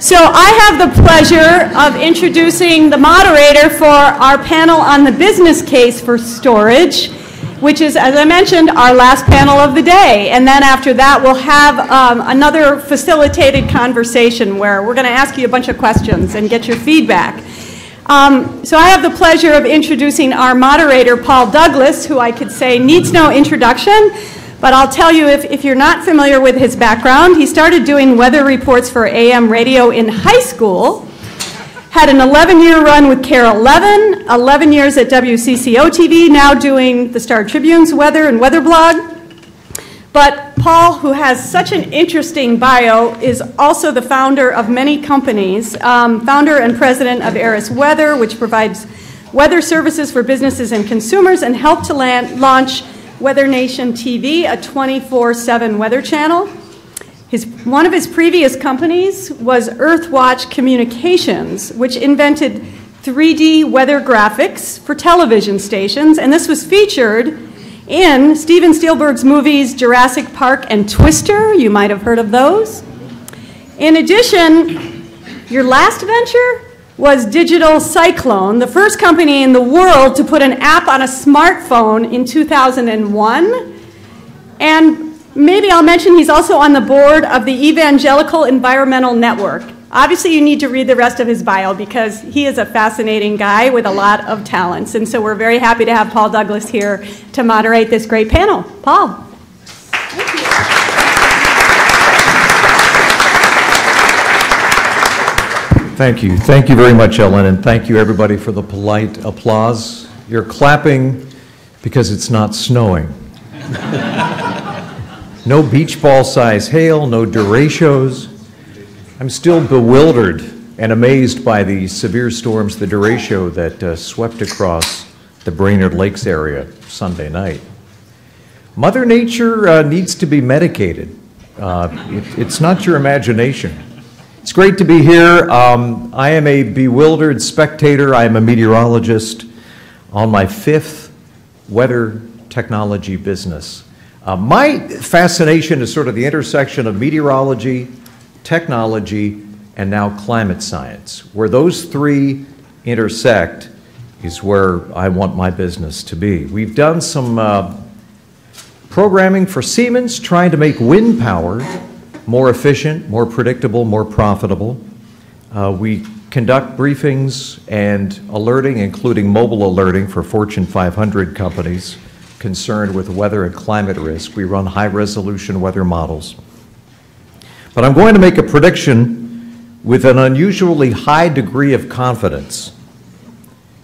So I have the pleasure of introducing the moderator for our panel on the business case for storage, which is, as I mentioned, our last panel of the day. And then after that, we'll have another facilitated conversation where we're going to ask you a bunch of questions and get your feedback. So I have the pleasure of introducing our moderator, Paul Douglas, who I could say needs no introduction. But I'll tell you, if you're not familiar with his background, he started doing weather reports for AM radio in high school, had an 11-year run with KARE 11, 11 years at WCCO TV, now doing the Star Tribune's weather and weather blog. But Paul, who has such an interesting bio, is also the founder of many companies, founder and president of Eris Weather, which provides weather services for businesses and consumers, and helped to launch Weather Nation TV, a 24/7 weather channel. One of his previous companies was Earthwatch Communications, which invented 3D weather graphics for television stations, and this was featured in Steven Spielberg's movies Jurassic Park and Twister. You might have heard of those. In addition, your last venture was Digital Cyclone, the first company in the world to put an app on a smartphone in 2001. And maybe I'll mention he's also on the board of the Evangelical Environmental Network. Obviously, you need to read the rest of his bio because he is a fascinating guy with a lot of talents. And so we're very happy to have Paul Douglas here to moderate this great panel. Paul. Thank you. Thank you very much, Ellen, and thank you, everybody, for the polite applause. You're clapping because it's not snowing. No beach ball size hail, no derechos. I'm still bewildered and amazed by the severe storms, the derecho that swept across the Brainerd Lakes area Sunday night. Mother Nature needs to be medicated. It's not your imagination. It's great to be here. I am a bewildered spectator. I am a meteorologist on my 5th weather technology business. My fascination is sort of the intersection of meteorology, technology, and now climate science. Where those three intersect is where I want my business to be. We've done some programming for Siemens, trying to make wind power more efficient, more predictable, more profitable. We conduct briefings and alerting, including mobile alerting for Fortune 500 companies concerned with weather and climate risk. We run high-resolution weather models. But I'm going to make a prediction with an unusually high degree of confidence.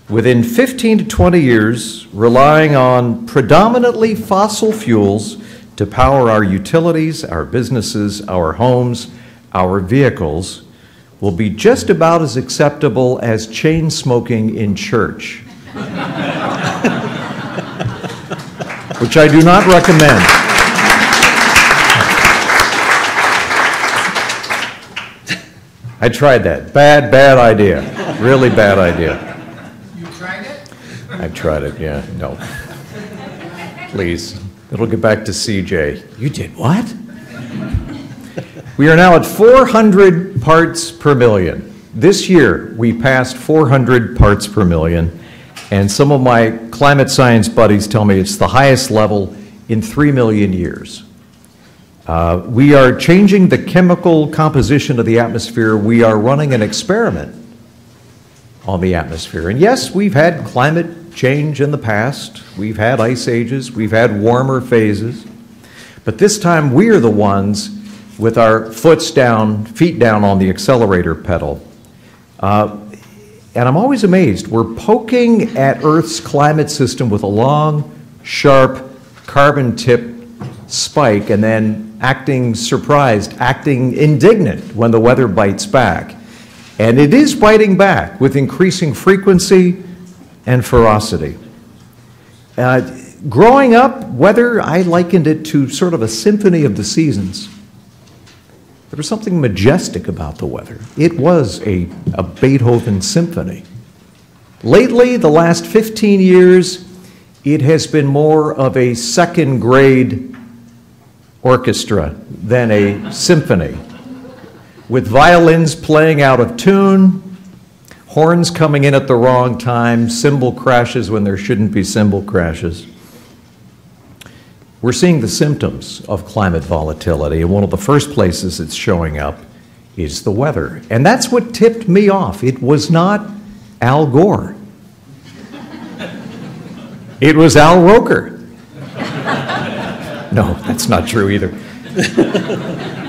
Within 15 to 20 years, relying on predominantly fossil fuels to power our utilities, our businesses, our homes, our vehicles, will be just about as acceptable as chain smoking in church, which I do not recommend. I tried that. Bad idea. Really bad idea. You tried it? I tried it, yeah. No. Please. It'll get back to CJ. You did what? We are now at 400 parts per million. This year, we passed 400 parts per million, and some of my climate science buddies tell me it's the highest level in 3 million years. We are changing the chemical composition of the atmosphere. We are running an experiment on the atmosphere. And yes, we've had climate change in the past. We've had ice ages. We've had warmer phases. But this time, we are the ones with our feet down on the accelerator pedal. And I'm always amazed. We're poking at Earth's climate system with a long, sharp, carbon-tipped spike and then acting surprised, acting indignant when the weather bites back. And it is biting back with increasing frequency and ferocity. Growing up, weather, I likened it to sort of a symphony of the seasons. There was something majestic about the weather. It was a Beethoven symphony. Lately, the last 15 years, it has been more of a second-grade orchestra than a symphony. with violins playing out of tune, horns coming in at the wrong time, cymbal crashes when there shouldn't be cymbal crashes. We're seeing the symptoms of climate volatility, and one of the first places it's showing up is the weather. And that's what tipped me off. It was not Al Gore. It was Al Roker. No, that's not true either.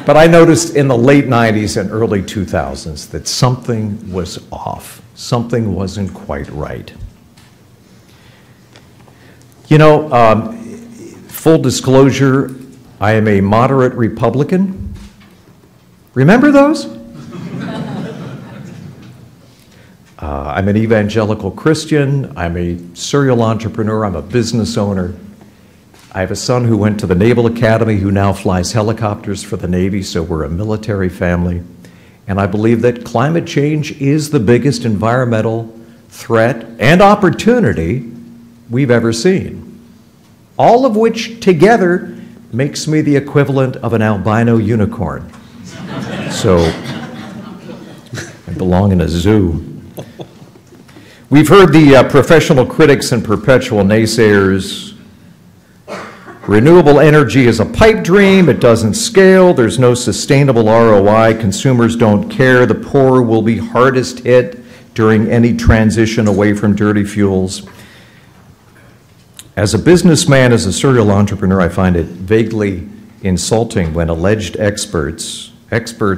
But I noticed in the late 90s and early 2000s that something was off. Something wasn't quite right. You know, full disclosure, I am a moderate Republican. Remember those? I'm an evangelical Christian. I'm a serial entrepreneur. I'm a business owner. I have a son who went to the Naval Academy who now flies helicopters for the Navy, so we're a military family. And I believe that climate change is the biggest environmental threat and opportunity we've ever seen. All of which together makes me the equivalent of an albino unicorn. So I belong in a zoo. We've heard the professional critics and perpetual naysayers. Renewable energy is a pipe dream. It doesn't scale. There's no sustainable ROI. Consumers don't care. The poor will be hardest hit during any transition away from dirty fuels. As a businessman, as a serial entrepreneur, I find it vaguely insulting when alleged experts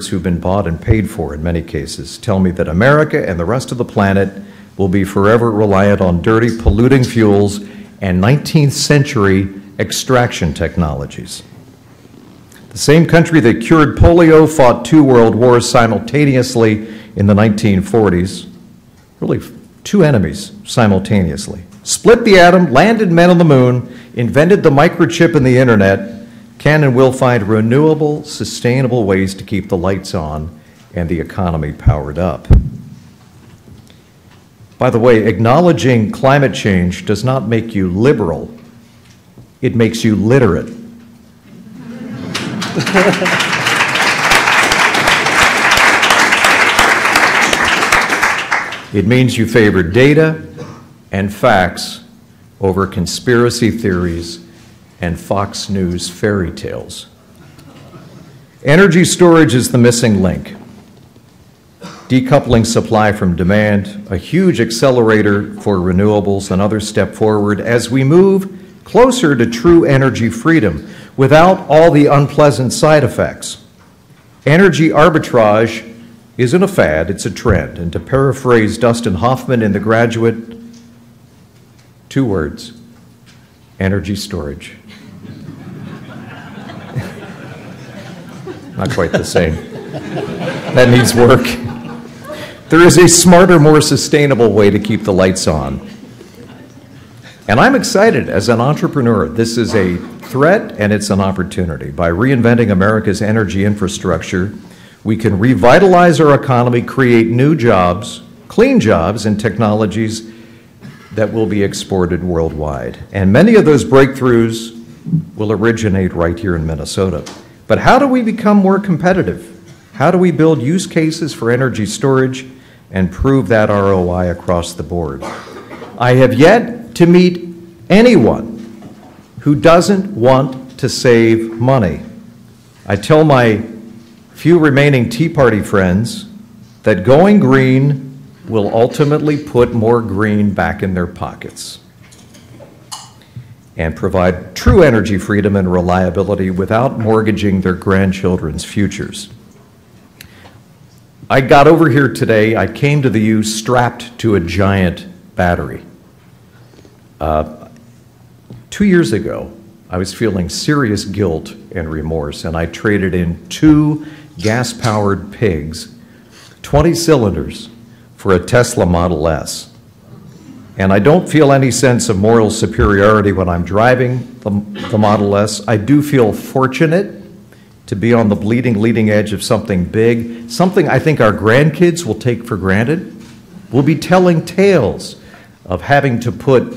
who've been bought and paid for in many cases, tell me that America and the rest of the planet will be forever reliant on dirty, polluting fuels and 19th century extraction technologies. The same country that cured polio fought 2 world wars simultaneously in the 1940s, really 2 enemies simultaneously, split the atom, landed men on the moon, invented the microchip and the internet, can and will find renewable, sustainable ways to keep the lights on and the economy powered up. By the way, acknowledging climate change does not make you liberal. It makes you literate. It means you favor data and facts over conspiracy theories and Fox News fairy tales. Energy storage is the missing link. Decoupling supply from demand, a huge accelerator for renewables, another step forward as we move closer to true energy freedom without all the unpleasant side effects. Energy arbitrage isn't a fad, it's a trend. And to paraphrase Dustin Hoffman in The Graduate, 2 words, energy storage. Not quite the same. That needs work. There is a smarter, more sustainable way to keep the lights on. And I'm excited as an entrepreneur. This is a threat and it's an opportunity. By reinventing America's energy infrastructure, we can revitalize our economy, create new jobs, clean jobs, and technologies that will be exported worldwide. And many of those breakthroughs will originate right here in Minnesota. But how do we become more competitive? How do we build use cases for energy storage and prove that ROI across the board? I have yet to meet anyone who doesn't want to save money. I tell my few remaining Tea Party friends that going green will ultimately put more green back in their pockets and provide true energy freedom and reliability without mortgaging their grandchildren's futures. I got over here today, I came to the U strapped to a giant battery. 2 years ago, I was feeling serious guilt and remorse, and I traded in 2 gas-powered pigs, 20 cylinders, for a Tesla Model S. And I don't feel any sense of moral superiority when I'm driving the Model S. I do feel fortunate to be on the leading edge of something big, something I think our grandkids will take for granted. We'll be telling tales of having to put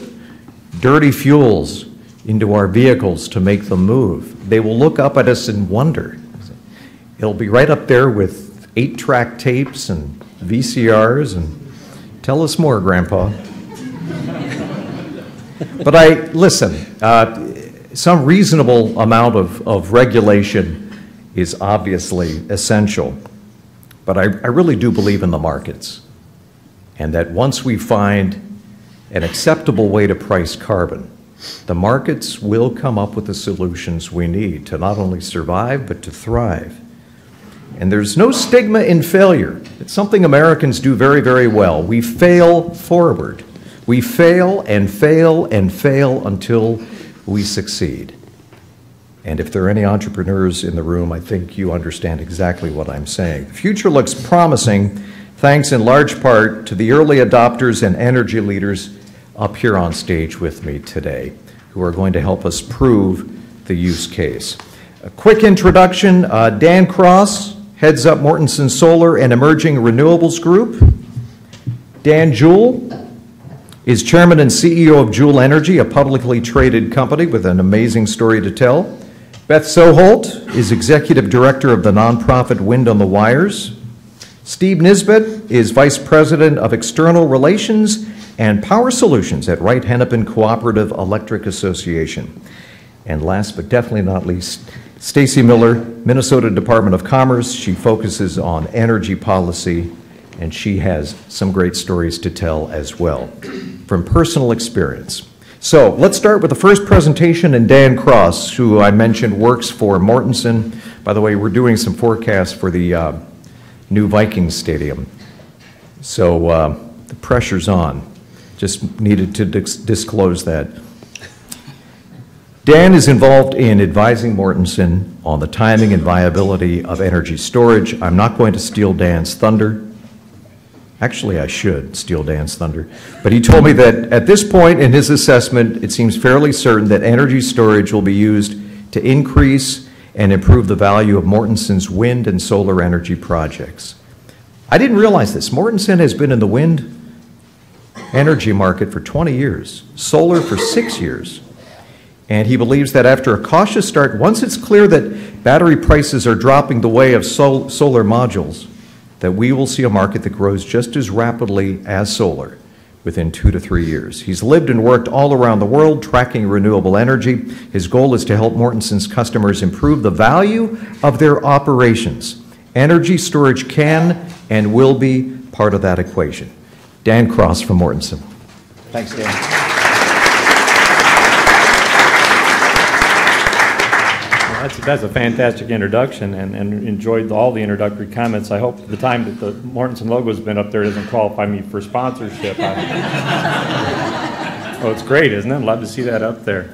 dirty fuels into our vehicles to make them move. They will look up at us in wonder. It'll be right up there with 8-track tapes and VCRs, and tell us more, Grandpa. But listen, some reasonable amount of regulation is obviously essential, but I really do believe in the markets, and that once we find an acceptable way to price carbon, the markets will come up with the solutions we need to not only survive, but to thrive. And there's no stigma in failure. It's something Americans do very, very well. We fail forward. We fail and fail and fail until we succeed. And if there are any entrepreneurs in the room, I think you understand exactly what I'm saying. The future looks promising, thanks in large part to the early adopters and energy leaders up here on stage with me today, who are going to help us prove the use case. A quick introduction, Dan Cross heads up Mortenson Solar and Emerging Renewables Group. Dan Jewell is chairman and CEO of Jewell Energy, a publicly traded company with an amazing story to tell. Beth Soholt is executive director of the nonprofit Wind on the Wires. Steve Nisbet is vice president of external relations and power solutions at Wright Hennepin Cooperative Electric Association. And last but definitely not least, Stacy Miller, Minnesota Department of Commerce. She focuses on energy policy, and she has some great stories to tell as well from personal experience. So let's start with the first presentation, and Dan Cross, who I mentioned works for Mortenson. By the way, we're doing some forecasts for the new Vikings Stadium. So the pressure's on. Just needed to disclose that. Dan is involved in advising Mortenson on the timing and viability of energy storage. I'm not going to steal Dan's thunder. Actually, I should steal Dan's thunder. But he told me that at this point in his assessment, it seems fairly certain that energy storage will be used to increase and improve the value of Mortenson's wind and solar energy projects. I didn't realize this. Mortenson has been in the wind energy market for 20 years, solar for 6 years. And he believes that after a cautious start, once it's clear that battery prices are dropping the way of solar modules, that we will see a market that grows just as rapidly as solar within 2 to 3 years. He's lived and worked all around the world tracking renewable energy. His goal is to help Mortenson's customers improve the value of their operations. Energy storage can and will be part of that equation. Dan Cross from Mortenson. Thanks, Dan. That's a fantastic introduction, and enjoyed all the introductory comments. I hope the time that the Mortenson logo has been up there doesn't qualify me for sponsorship. Oh, it's great, isn't it? Love to see that up there.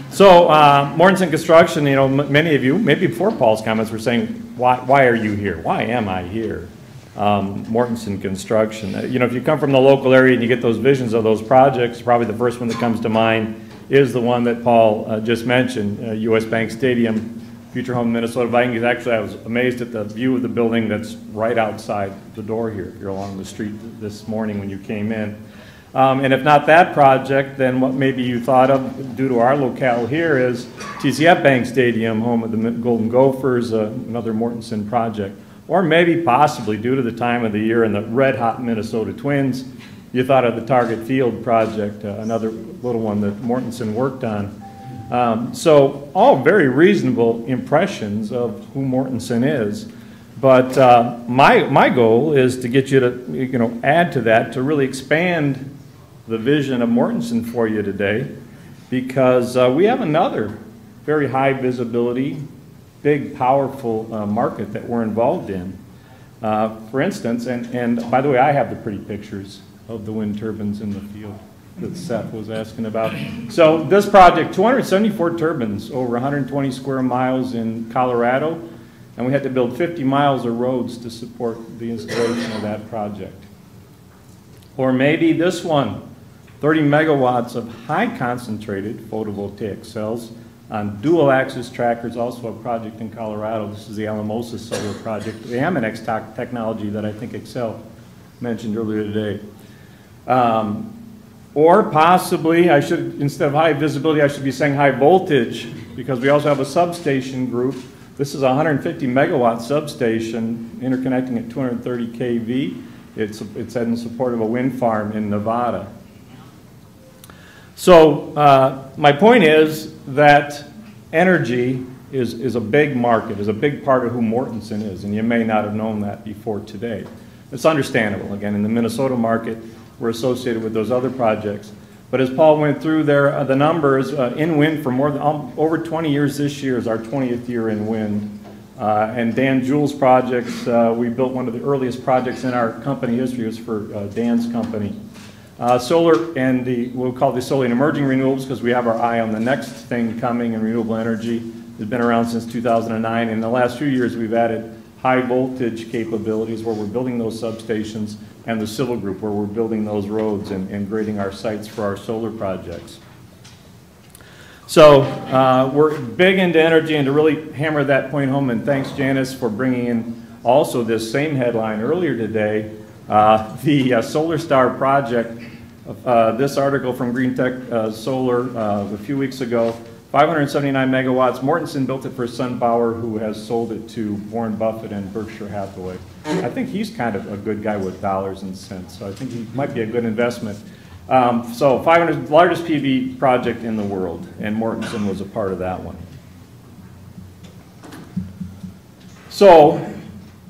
So, Mortenson Construction, you know, many of you, maybe before Paul's comments, were saying, why are you here? Why am I here? Mortenson Construction. You know, if you come from the local area and you get those visions of those projects, probably the first one that comes to mind is the one that Paul just mentioned, US Bank Stadium, future home of Minnesota Vikings. Actually, I was amazed at the view of the building that's right outside the door here, if you're along the street this morning when you came in. And if not that project, then what maybe you thought of due to our locale here is TCF Bank Stadium, home of the Golden Gophers, another Mortenson project. Or maybe possibly due to the time of the year and the red-hot Minnesota Twins, you thought of the Target Field project, another little one that Mortenson worked on. So all very reasonable impressions of who Mortenson is. But my goal is to get you to add to that, to really expand the vision of Mortenson for you today, because we have another very high visibility, big, powerful market that we're involved in. For instance, and by the way, I have the pretty pictures of the wind turbines in the field that Seth was asking about. So this project, 274 turbines over 120 square miles in Colorado, and we had to build 50 miles of roads to support the installation of that project. Or maybe this one, 30 megawatts of high concentrated photovoltaic cells on dual axis trackers, also a project in Colorado. This is the Alamosa Solar Project, the Aminex technology that I think Excel mentioned earlier today. Or possibly, I should, instead of high visibility, I should be saying high voltage, because we also have a substation group This is a 150 megawatt substation interconnecting at 230 kV. It's in support of a wind farm in Nevada. So my point is that energy is a big market, is a big part of who Mortenson is, and you may not have known that before today. It's understandable. Again, in the Minnesota market, we're associated with those other projects. But as Paul went through there, the numbers in wind for more than over 20 years this year is our 20th year in wind. And Dan Jewell's projects, we built one of the earliest projects in our company history. It was for Dan's company. Solar and we'll call the solar and emerging renewables because we have our eye on the next thing coming in renewable energy. It's been around since 2009. In the last few years, we've added high voltage capabilities where we're building those substations, and the civil group where we're building those roads and grading our sites for our solar projects. So we're big into energy, and to really hammer that point home, and thanks Janice for bringing in also this same headline earlier today, the Solar Star project, this article from Green Tech Solar a few weeks ago, 579 megawatts. Mortenson built it for his son Bauer, who has sold it to Warren Buffett and Berkshire Hathaway. I think he's kind of a good guy with dollars and cents, so I think he might be a good investment. So 500, largest PV project in the world, and Mortenson was a part of that one. So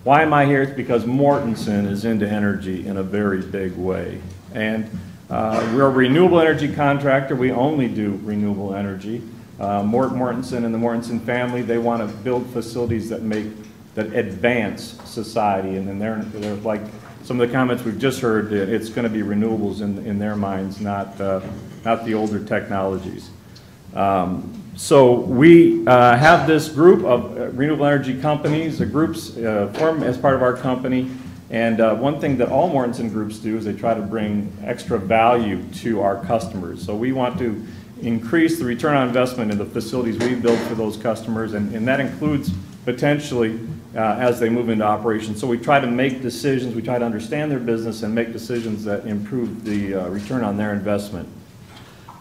why am I here? It's because Mortenson is into energy in a very big way. And we're a renewable energy contractor. We only do renewable energy. Mortenson and the Mortenson family, they want to build facilities that advance society, and then they're like some of the comments we've just heard, it's going to be renewables in their minds, not the older technologies. So we have this group of renewable energy companies, the groups formed as part of our company, and one thing that all Mortenson groups do is they try to bring extra value to our customers. So we want to increase the return on investment in the facilities we build for those customers, and that includes potentially as they move into operation. So we try to make decisions, we try to understand their business and make decisions that improve the return on their investment.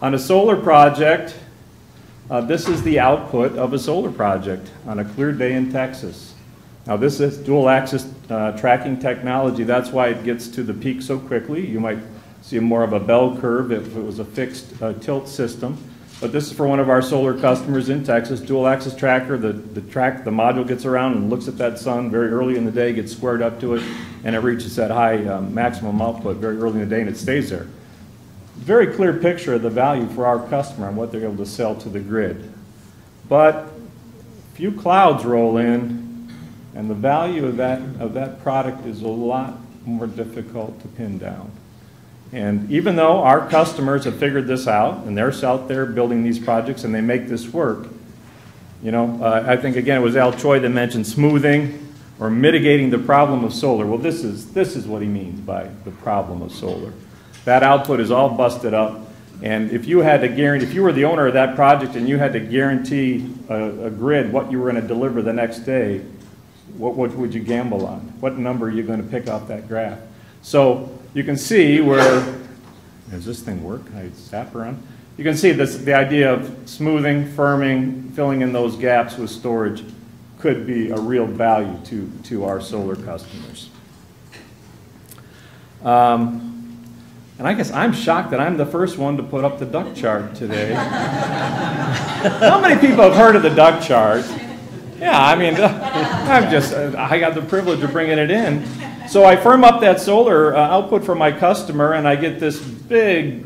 On a solar project, this is the output of a solar project on a clear day in Texas. Now this is dual axis tracking technology. That's why it gets to the peak so quickly. You might see more of a bell curve if it was a fixed tilt system. But this is for one of our solar customers in Texas, dual axis tracker. The module gets around and looks at that sun very early in the day, gets squared up to it, and it reaches that high maximum output very early in the day, and it stays there. Very clear picture of the value for our customer and what they're able to sell to the grid. But a few clouds roll in, and the value of that product is a lot more difficult to pin down. And even though our customers have figured this out, and they're out there building these projects, and they make this work, you know, I think again it was Al Choi that mentioned smoothing or mitigating the problem of solar. Well, this is what he means by the problem of solar. That output is all busted up, and if you had to guarantee, if you were the owner of that project and you had to guarantee a grid what you were going to deliver the next day, what would you gamble on? What number are you going to pick off that graph? So you can see where, does this thing work? Can I zap around? You can see this, the idea of smoothing, firming, filling in those gaps with storage could be a real value to our solar customers. And I guess I'm shocked that I'm the first one to put up the duct chart today. How many people have heard of the duct chart? Yeah, I mean, I got the privilege of bringing it in. So I firm up that solar output for my customer, and I get this big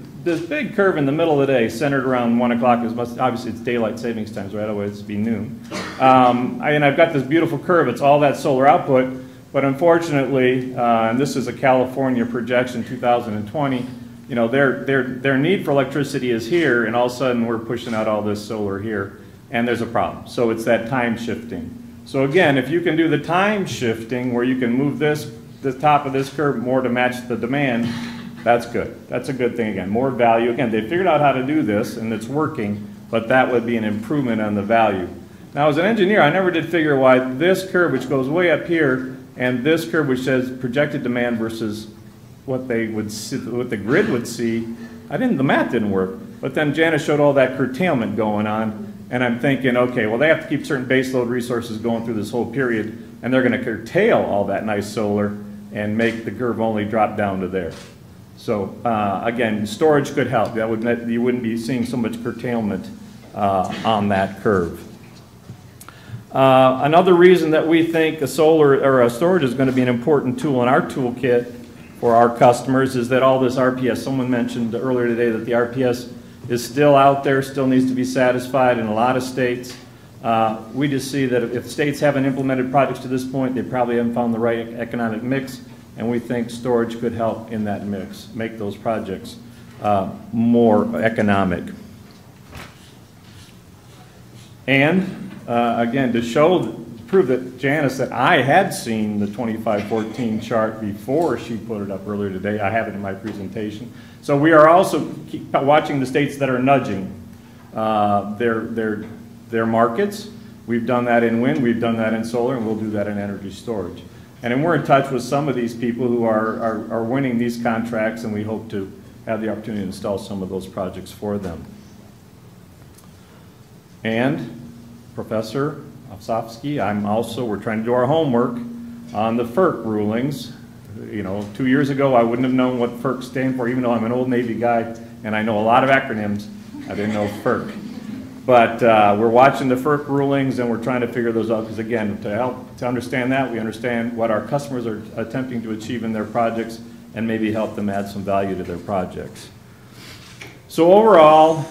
curve in the middle of the day, centered around 1 o'clock. Obviously, it's daylight savings times, right? Otherwise, it'd be noon. And I've got this beautiful curve. It's all that solar output, but unfortunately, and this is a California projection, 2020. You know, their need for electricity is here, and all of a sudden, we're pushing out all this solar here, and there's a problem. So it's that time shifting. So again, if you can do the time shifting, where you can move the top of this curve more to match the demand, that's good. That's a good thing again. More value. Again, they figured out how to do this, and it's working, but that would be an improvement on the value. Now, as an engineer, I never did figure why this curve, which goes way up here, and this curve, which says projected demand versus what they would see, what the grid would see, the math didn't work. But then Janice showed all that curtailment going on, And I'm thinking, okay, well, they have to keep certain baseload resources going through this whole period, and they're going to curtail all that nice solar and make the curve only drop down to there. So again, storage could help. That would, you wouldn't be seeing so much curtailment on that curve. Another reason that we think a solar or a storage is going to be an important tool in our toolkit for our customers is that all this RPS, someone mentioned earlier today that the RPS is still out there, still needs to be satisfied in a lot of states. We just see that if states haven't implemented projects to this point, they probably haven't found the right economic mix, and we think storage could help in that mix, make those projects more economic. And again, to prove that Janice, that I had seen the 2514 chart before she put it up earlier today. I have it in my presentation. So we are also watching the states that are nudging their markets. We've done that in wind, we've done that in solar, and we'll do that in energy storage. And then we're in touch with some of these people who are winning these contracts, and we hope to have the opportunity to install some of those projects for them. And Professor Osofsky, we're trying to do our homework on the FERC rulings. You know, 2 years ago, I wouldn't have known what FERC stands for, even though I'm an old Navy guy and I know a lot of acronyms. I didn't know FERC. But we're watching the FERC rulings and we're trying to figure those out because, again, to understand that, we understand what our customers are attempting to achieve in their projects and maybe help them add some value to their projects. So overall,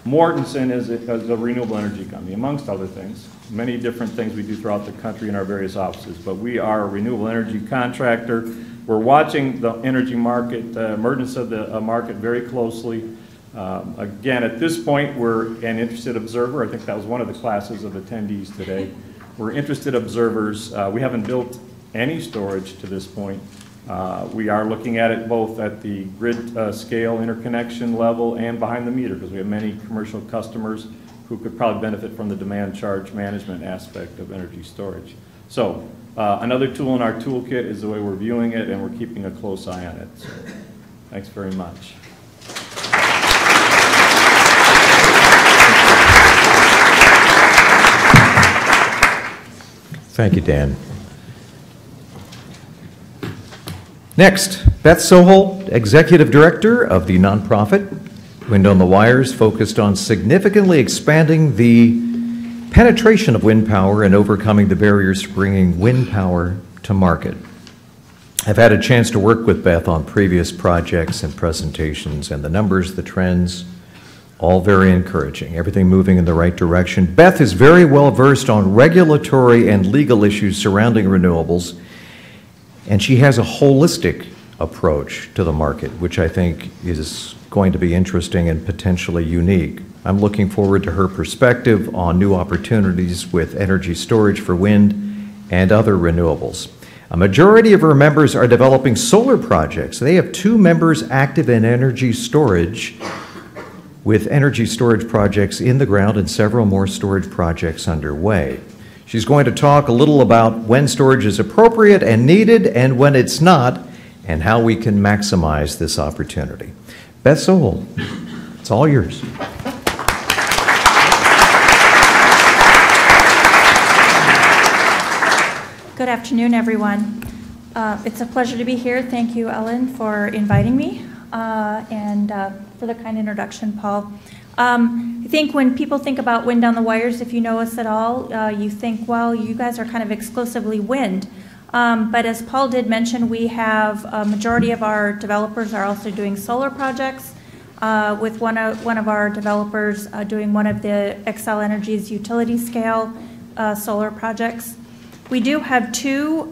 Mortenson is a renewable energy company, amongst other things. Many different things we do throughout the country in our various offices, but we are a renewable energy contractor. We're watching the energy market, emergence of the market very closely. Again, at this point, we're an interested observer. I think that was one of the classes of attendees today. We're interested observers. We haven't built any storage to this point. We are looking at it both at the grid scale interconnection level and behind the meter, because we have many commercial customers who could probably benefit from the demand charge management aspect of energy storage. So another tool in our toolkit is the way we're viewing it, and we're keeping a close eye on it. So, thanks very much. Thank you, Dan. Next, Beth Soholt, Executive Director of the nonprofit Wind on the Wires, focused on significantly expanding the penetration of wind power and overcoming the barriers to bringing wind power to market. I've had a chance to work with Beth on previous projects and presentations, and the numbers, the trends, all very encouraging, everything moving in the right direction. Beth is very well versed on regulatory and legal issues surrounding renewables, and she has a holistic approach to the market, which I think is going to be interesting and potentially unique. I'm looking forward to her perspective on new opportunities with energy storage for wind and other renewables. A majority of her members are developing solar projects. They have 2 members active in energy storage, with energy storage projects in the ground and several more storage projects underway. She's going to talk a little about when storage is appropriate and needed and when it's not, and how we can maximize this opportunity. Beth Soholt, it's all yours. Good afternoon, everyone. It's a pleasure to be here. Thank you, Ellen, for inviting me and for the kind introduction, Paul. I think when people think about Wind on the Wires, if you know us at all, you think, well, you guys are kind of exclusively wind. But as Paul did mention, we have a majority of our developers are also doing solar projects, with one of our developers doing one of the Xcel Energy's utility scale solar projects. We do have 2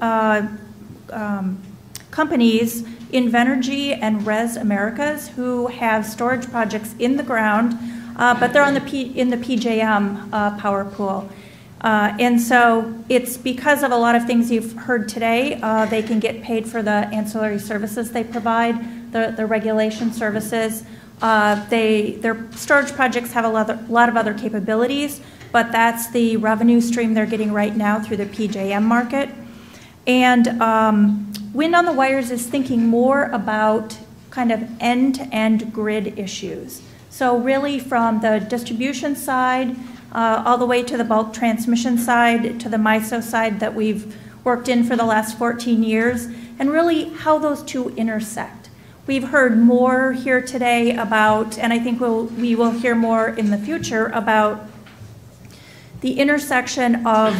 companies, Invenergy and Res Americas, who have storage projects in the ground, but they're on in the PJM power pool. And so it's because of a lot of things you've heard today. They can get paid for the ancillary services they provide, the regulation services. Their storage projects have a lot of other capabilities, but that's the revenue stream they're getting right now through the PJM market. And Wind on the Wires is thinking more about kind of end-to-end grid issues. So really from the distribution side, all the way to the bulk transmission side, to the MISO side that we've worked in for the last 14 years, and really how those two intersect. We've heard more here today about, and I think we will hear more in the future about the intersection of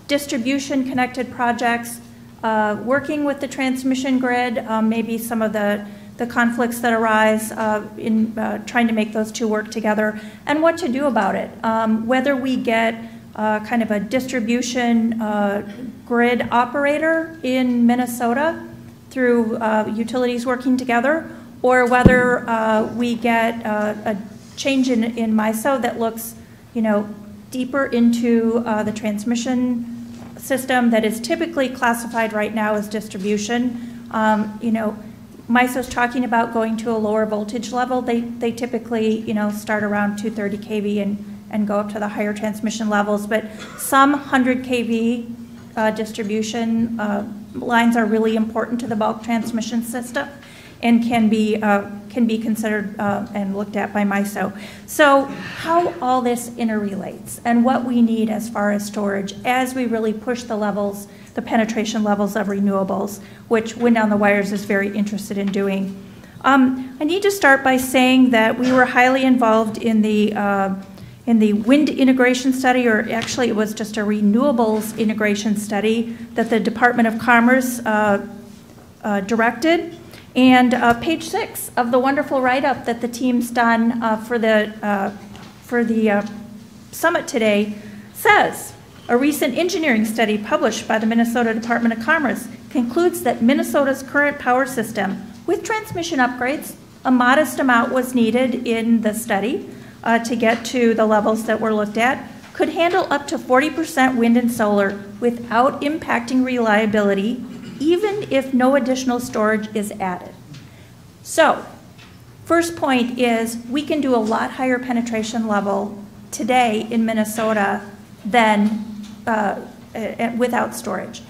distribution-connected projects, working with the transmission grid, maybe some of the conflicts that arise in trying to make those two work together, and what to do about it. Whether we get kind of a distribution grid operator in Minnesota through utilities working together, or whether we get a change in MISO that looks, deeper into the transmission system that is typically classified right now as distribution. MISO's talking about going to a lower voltage level. They typically, start around 230 kV and go up to the higher transmission levels, but some 100 kV distribution lines are really important to the bulk transmission system and can be considered and looked at by MISO. So how all this interrelates and what we need as far as storage as we really push the levels, the penetration levels of renewables, which Wind Down the Wires is very interested in doing. I need to start by saying that we were highly involved in the wind integration study, or actually it was just a renewables integration study that the Department of Commerce directed. And page 6 of the wonderful write-up that the team's done for the summit today says, a recent engineering study published by the Minnesota Department of Commerce concludes that Minnesota's current power system, with transmission upgrades, a modest amount was needed in the study to get to the levels that were looked at, could handle up to 40% wind and solar without impacting reliability, even if no additional storage is added. So, first point is we can do a lot higher penetration level today in Minnesota than without storage.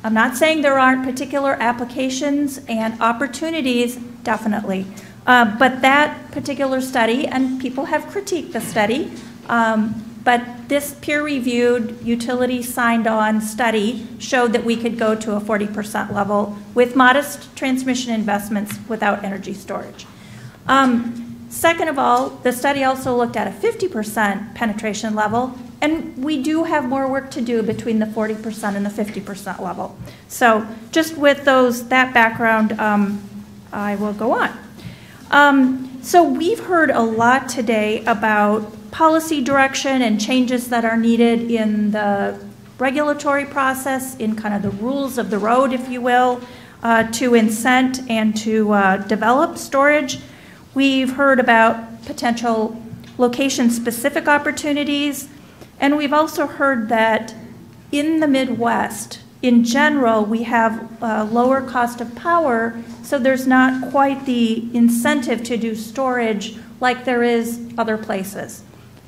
I'm not saying there aren't particular applications and opportunities, definitely, but that particular study, and people have critiqued the study, but this peer-reviewed, utility-signed-on study showed that we could go to a 40% level with modest transmission investments without energy storage. Second of all, the study also looked at a 50% penetration level, and we do have more work to do between the 40% and the 50% level. So just with that background, I will go on. So we've heard a lot today about policy direction and changes that are needed in the regulatory process, in kind of the rules of the road, if you will, to incent and to develop storage. We've heard about potential location-specific opportunities, and we've also heard that in the Midwest, in general, we have a lower cost of power, so there's not quite the incentive to do storage like there is other places.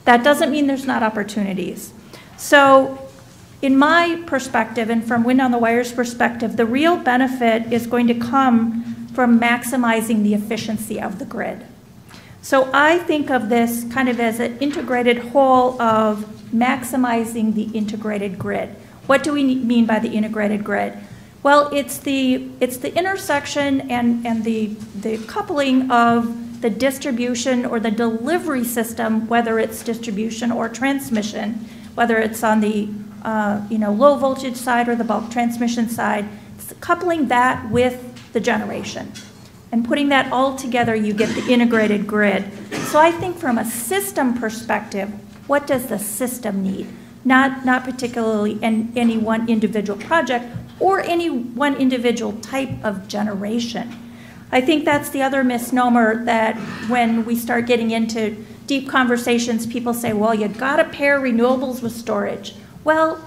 That doesn't mean there's not opportunities. So in my perspective, and from Wind on the Wires perspective, the real benefit is going to come from maximizing the efficiency of the grid. So I think of this kind of as an integrated whole of maximizing the integrated grid. What do we mean by the integrated grid? Well, it's the intersection and the coupling of the distribution or the delivery system, whether it's distribution or transmission, whether it's on the low voltage side or the bulk transmission side, it's coupling that with the generation. And putting that all together, you get the integrated grid. So I think from a system perspective, what does the system need? Not particularly any one individual project or any one individual type of generation. I think that's the other misnomer, that when we start getting into deep conversations, people say, well, you gotta pair renewables with storage. Well,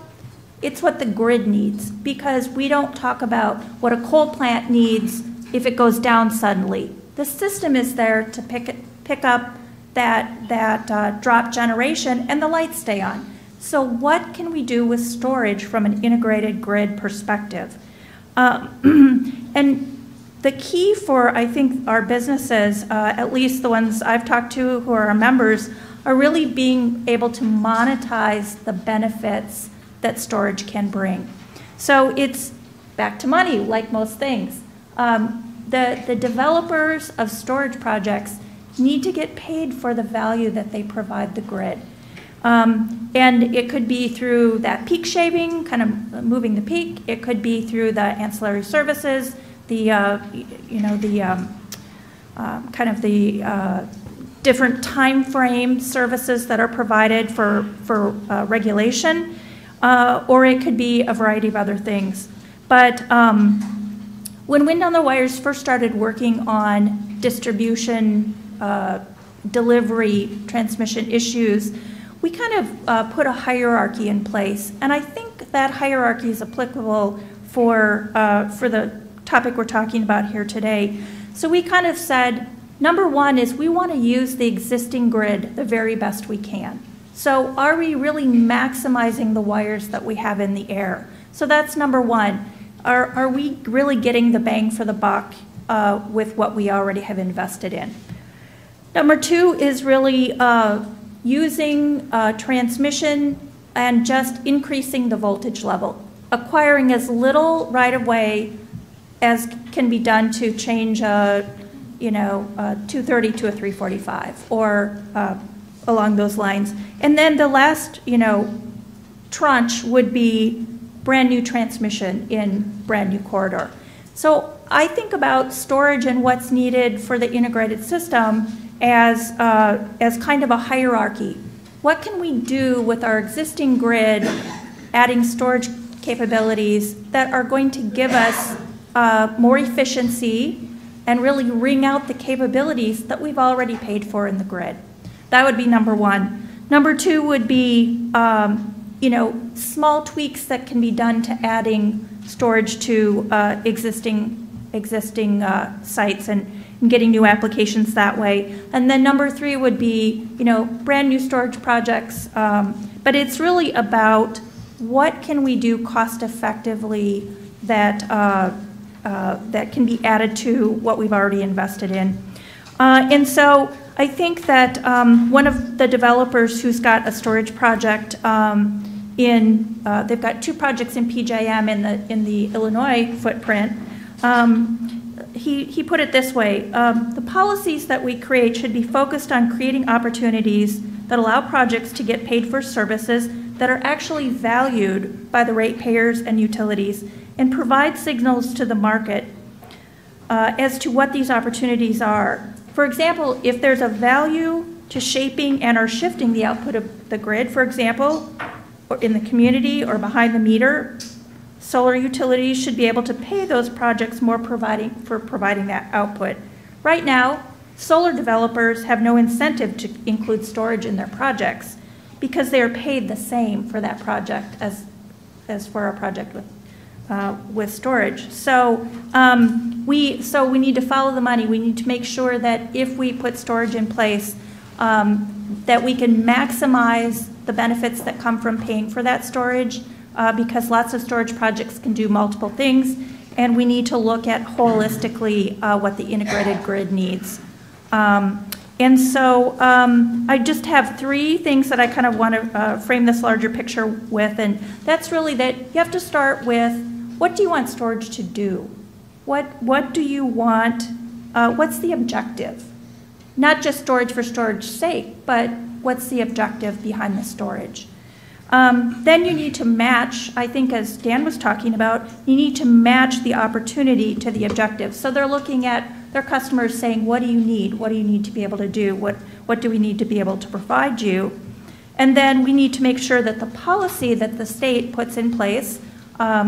it's what the grid needs, because we don't talk about what a coal plant needs if it goes down suddenly. The system is there to pick up that drop generation and the lights stay on. So what can we do with storage from an integrated grid perspective? And the key for, I think, our businesses, at least the ones I've talked to who are our members, are really being able to monetize the benefits that storage can bring. So it's back to money, like most things. The developers of storage projects need to get paid for the value that they provide the grid. And it could be through that peak shaving, kind of moving the peak. It could be through the ancillary services, different time frame services that are provided for regulation, or it could be a variety of other things. But when Wind on the Wires first started working on distribution, delivery, transmission issues, we kind of put a hierarchy in place. And I think that hierarchy is applicable for the topic we're talking about here today. So we kind of said, number one is we want to use the existing grid the very best we can. So are we really maximizing the wires that we have in the air? So that's number one. Are we really getting the bang for the buck with what we already have invested in? Number two is really using transmission and just increasing the voltage level, acquiring as little right-of-way as can be done to change a 230 to a 345 or along those lines. And then the last, tranche would be brand new transmission in brand new corridor. So I think about storage and what's needed for the integrated system as kind of a hierarchy. What can we do with our existing grid, adding storage capabilities that are going to give us more efficiency and really wring out the capabilities that we've already paid for in the grid? That would be number one. Number two would be small tweaks that can be done to adding storage to existing sites and getting new applications that way. And then number three would be, brand new storage projects. But it's really about what can we do cost effectively that can be added to what we've already invested in. And so I think that one of the developers who's got a storage project they've got two projects in PJM in the Illinois footprint. He put it this way: the policies that we create should be focused on creating opportunities that allow projects to get paid for services that are actually valued by the ratepayers and utilities, and provide signals to the market as to what these opportunities are. For example, if there's a value to shaping and or shifting the output of the grid, for example, or in the community or behind the meter, solar utilities should be able to pay those projects more for providing that output. Right now, solar developers have no incentive to include storage in their projects because they are paid the same for that project as for a project with storage. So we need to follow the money. We need to make sure that if we put storage in place, that we can maximize the benefits that come from paying for that storage, because lots of storage projects can do multiple things, and we need to look at holistically what the integrated grid needs. And so I just have three things that I kind of want to frame this larger picture with, and that's really that you have to start with, what do you want storage to do? What do you want, what's the objective? Not just storage for storage's sake, but what's the objective behind the storage? Then you need to match, I think as Dan was talking about, you need to match the opportunity to the objective. So they're looking at their customers saying, what do you need? What do you need to be able to do? What do we need to be able to provide you? And then we need to make sure that the policy that the state puts in place,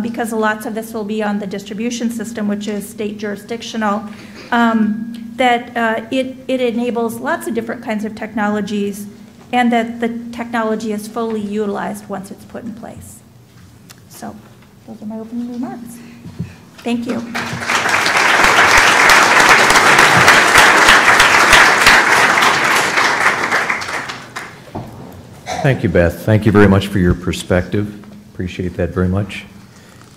because lots of this will be on the distribution system, which is state jurisdictional, that it enables lots of different kinds of technologies, and that the technology is fully utilized once it's put in place. So those are my opening remarks. Thank you. Thank you, Beth. Thank you very much for your perspective. Appreciate that very much.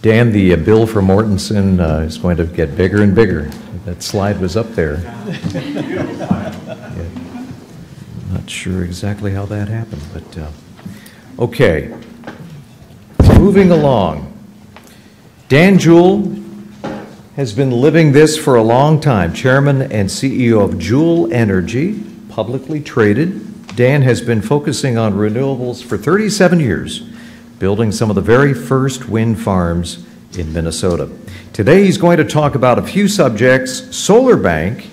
Dan, the bill for Mortenson is going to get bigger and bigger. That slide was up there. Yeah. Not sure exactly how that happened, but okay. Moving along. Dan Jewell has been living this for a long time, chairman and CEO of Jewell Energy, publicly traded. Dan has been focusing on renewables for 37 years, building some of the very first wind farms in Minnesota. Today he's going to talk about a few subjects: SolarBank,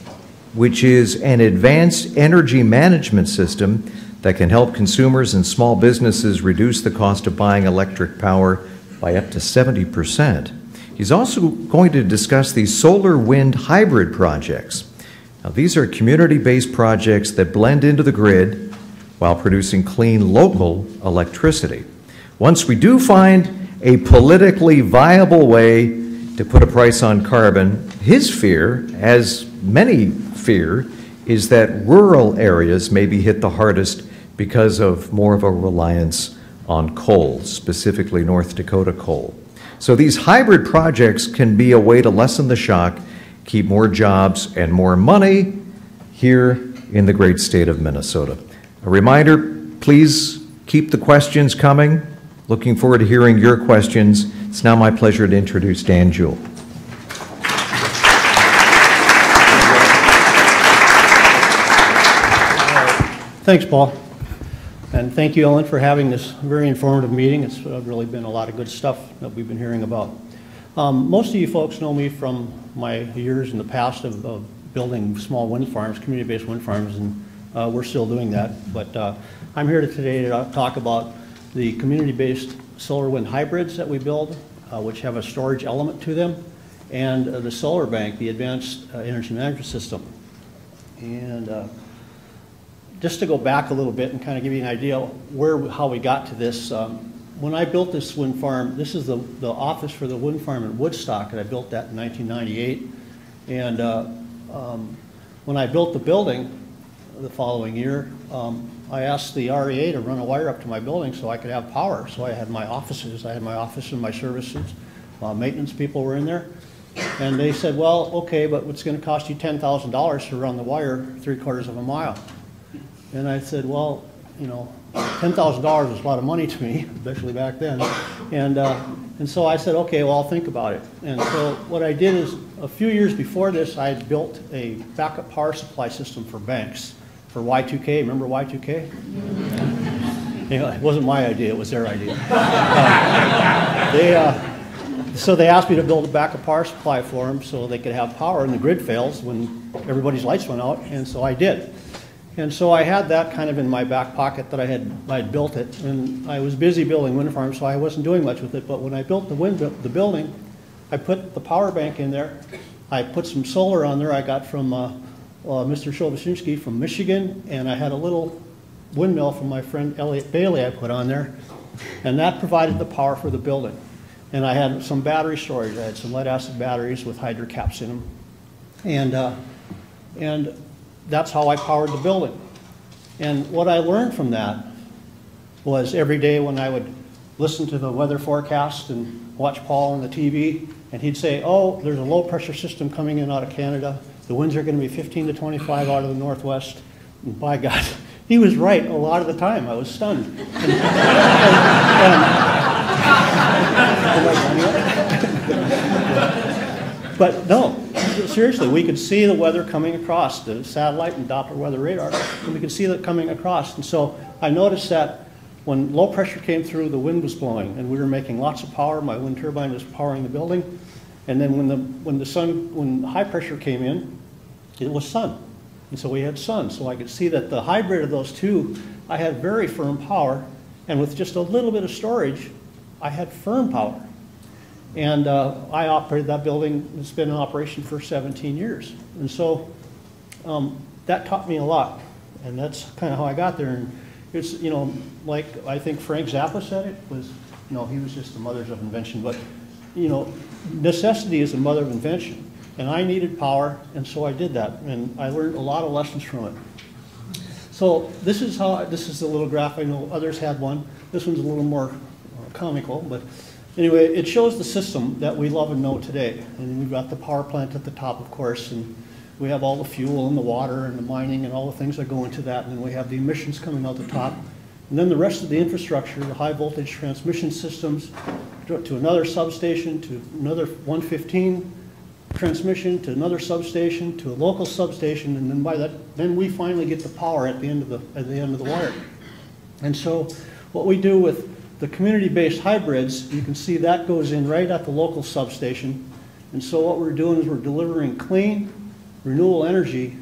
which is an advanced energy management system that can help consumers and small businesses reduce the cost of buying electric power by up to 70%. He's also going to discuss these solar-wind hybrid projects. Now, these are community-based projects that blend into the grid while producing clean local electricity. Once we do find a politically viable way to put a price on carbon, his fear, as many fear, is that rural areas may be hit the hardest because of more of a reliance on coal, specifically North Dakota coal. So these hybrid projects can be a way to lessen the shock, keep more jobs and more money here in the great state of Minnesota. A reminder, please keep the questions coming. Looking forward to hearing your questions. It's now my pleasure to introduce Dan Jewell. Thanks, Paul. And thank you, Ellen, for having this very informative meeting. It's really been a lot of good stuff that we've been hearing about. Most of you folks know me from my years in the past of building small wind farms, community-based wind farms, and we're still doing that. But I'm here today to talk about the community-based solar wind hybrids that we build, which have a storage element to them, and the SolarBank, the advanced energy management system. And just to go back a little bit and kind of give you an idea how we got to this. When I built this wind farm, this is the office for the wind farm in Woodstock, and I built that in 1998. And when I built the building the following year, I asked the REA to run a wire up to my building so I could have power. So I had my offices. I had my office and my services. Maintenance people were in there. And they said, well, okay, but it's going to cost you $10,000 to run the wire 3/4 of a mile. And I said, well, you know, $10,000 was a lot of money to me, especially back then. And so I said, okay, well, I'll think about it. And so what I did is, a few years before this, I had built a backup power supply system for banks, for Y2K. Remember Y2K? Anyway, it wasn't my idea, it was their idea. So they asked me to build a backup power supply for them so they could have power, and the grid fails when everybody's lights went out, and so I did. And so I had that kind of in my back pocket that I had built it, and I was busy building wind farms, so I wasn't doing much with it. But when I built the building, I put the power bank in there. I put some solar on there I got from Mr. Shobosinski from Michigan, and I had a little windmill from my friend Elliot Bailey I put on there, and that provided the power for the building. And I had some battery storage. I had some lead-acid batteries with hydrocaps in them, and that's how I powered the building. And what I learned from that was every day when I would listen to the weather forecast and watch Paul on the TV, and he'd say, oh, there's a low pressure system coming in out of Canada. The winds are going to be 15 to 25 out of the northwest. And by God, he was right a lot of the time. I was stunned. But no, seriously, we could see the weather coming across, the satellite and Doppler weather radar, and we could see that coming across. And so I noticed that when low pressure came through, the wind was blowing, and we were making lots of power. My wind turbine was powering the building. And then when high pressure came in, it was sun. And so we had sun. So I could see that the hybrid of those two, I had very firm power, and with just a little bit of storage, I had firm power. And I operated that building. It's been in operation for 17 years. And so that taught me a lot. And that's kind of how I got there. And it's, you know, like I think Frank Zappa said it, was, you know, he was just the mother of invention. But, you know, necessity is the mother of invention. And I needed power, and so I did that. And I learned a lot of lessons from it. So this is the little graph. I know others had one. This one's a little more comical, but anyway, it shows the system that we love and know today. And we've got the power plant at the top, of course, and we have all the fuel and the water and the mining and all the things that go into that, and then we have the emissions coming out the top. And then the rest of the infrastructure, the high voltage transmission systems, to another substation, to another 115 transmission, to another substation, to a local substation, and then we finally get the power at the end of the wire. And so what we do with the community-based hybrids, you can see that goes in right at the local substation. And so what we're doing is we're delivering clean, renewable energy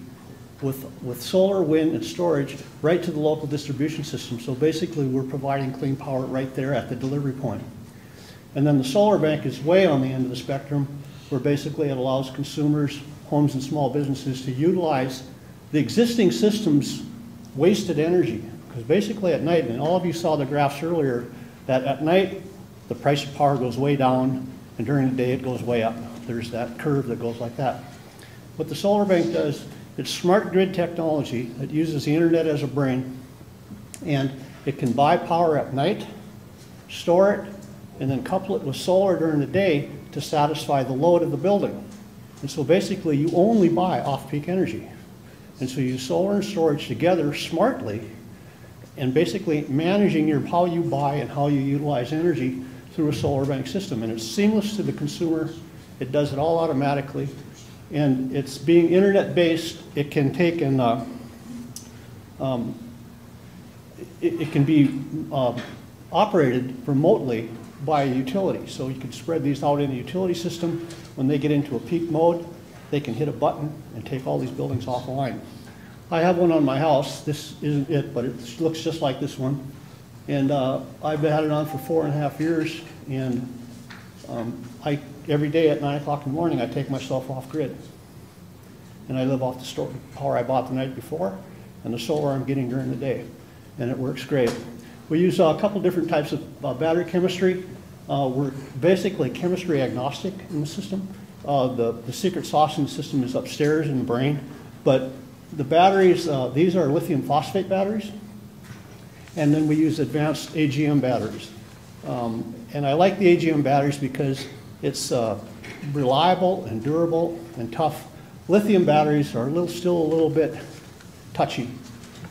with solar, wind, and storage right to the local distribution system. So basically, we're providing clean power right there at the delivery point. And then the solar bank is way on the end of the spectrum, where basically it allows consumers, homes, and small businesses to utilize the existing system's wasted energy. Because basically at night, and all of you saw the graphs earlier, that at night the price of power goes way down, and during the day it goes way up. There's that curve that goes like that. What the solar bank does, it's smart grid technology. It uses the internet as a brain, and it can buy power at night, store it, and then couple it with solar during the day to satisfy the load of the building. And so basically you only buy off-peak energy. And so you use solar and storage together smartly, and basically managing how you buy and how you utilize energy through a solar bank system. And it's seamless to the consumer. It does it all automatically. And it's being internet-based. It can take and it can be operated remotely by a utility. So you can spread these out in the utility system. When they get into a peak mode, they can hit a button and take all these buildings offline. I have one on my house. This isn't it, but it looks just like this one. And I've had it on for 4.5 years. And every day at 9 o'clock in the morning, I take myself off grid. And I live off the power I bought the night before and the solar I'm getting during the day. And it works great. We use a couple different types of battery chemistry. We're basically chemistry agnostic in the system. The secret sauce in the system is upstairs in the brain. But the batteries, these are lithium phosphate batteries. And then we use advanced AGM batteries. And I like the AGM batteries because it's reliable and durable and tough. Lithium batteries are still a little bit touchy.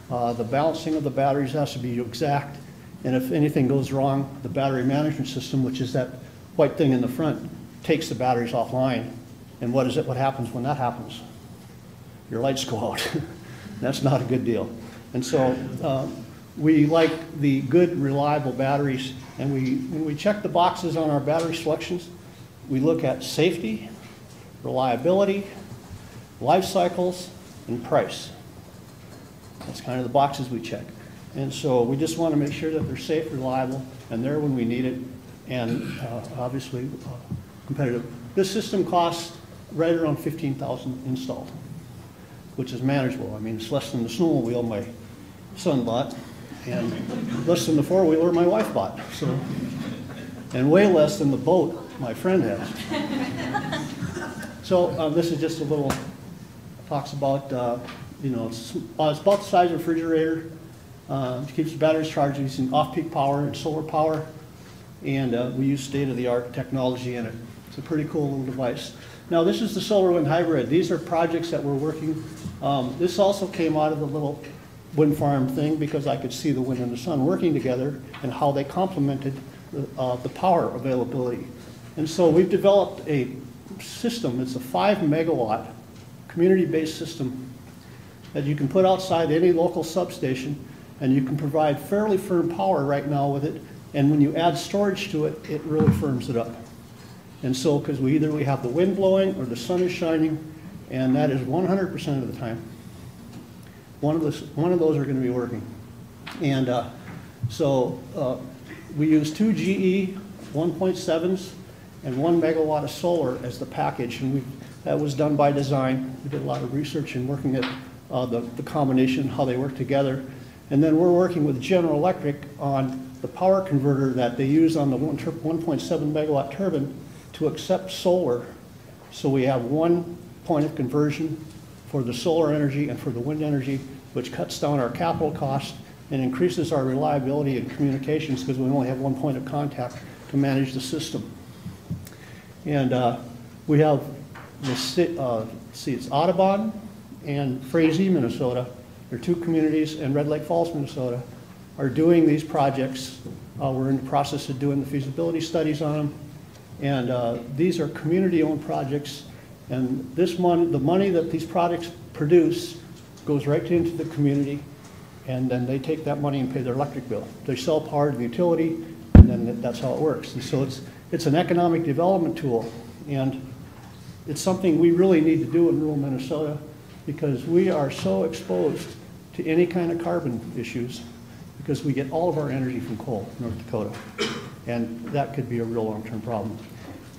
The balancing of the batteries has to be exact. And if anything goes wrong, the battery management system, which is that white thing in the front, takes the batteries offline. And what happens when that happens? Your lights go out. That's not a good deal. And so we like the good, reliable batteries. And when we check the boxes on our battery selections, we look at safety, reliability, life cycles, and price. That's kind of the boxes we check. And so we just want to make sure that they're safe, reliable, and there when we need it, and obviously competitive. This system costs right around $15,000 installed, which is manageable. I mean, it's less than the snowmobile my son bought, and less than the four-wheeler my wife bought. So, and way less than the boat my friend has. So this is just a little, talks about, it's about the size of a refrigerator. It keeps the batteries charged using off-peak power and solar power. And we use state-of-the-art technology in it. It's a pretty cool little device. Now this is the solar wind hybrid. These are projects that we're working. This also came out of the little wind farm thing because I could see the wind and the sun working together and how they complemented the power availability. And so we've developed a system. It's a 5 megawatt community-based system that you can put outside any local substation, and you can provide fairly firm power right now with it. And when you add storage to it, it really firms it up. And so, because we have the wind blowing or the sun is shining, and that is 100% of the time. One of those are going to be working. And we use 2 GE 1.7s and 1 megawatt of solar as the package. And that was done by design. We did a lot of research in working at the combination, how they work together. And then we're working with General Electric on the power converter that they use on the 1.7 megawatt turbine to accept solar. So we have one point of conversion for the solar energy and for the wind energy, which cuts down our capital cost and increases our reliability in communications because we only have one point of contact to manage the system. And we have it's Audubon and Frazee, Minnesota. They're two communities, and Red Lake Falls, Minnesota, are doing these projects. We're in the process of doing the feasibility studies on them. And these are community-owned projects. And this money, the money that these projects produce goes right into the community, and then they take that money and pay their electric bill. They sell power to the utility, and then that's how it works. And so it's an economic development tool, and it's something we really need to do in rural Minnesota because we are so exposed to any kind of carbon issues because we get all of our energy from coal, North Dakota, and that could be a real long-term problem.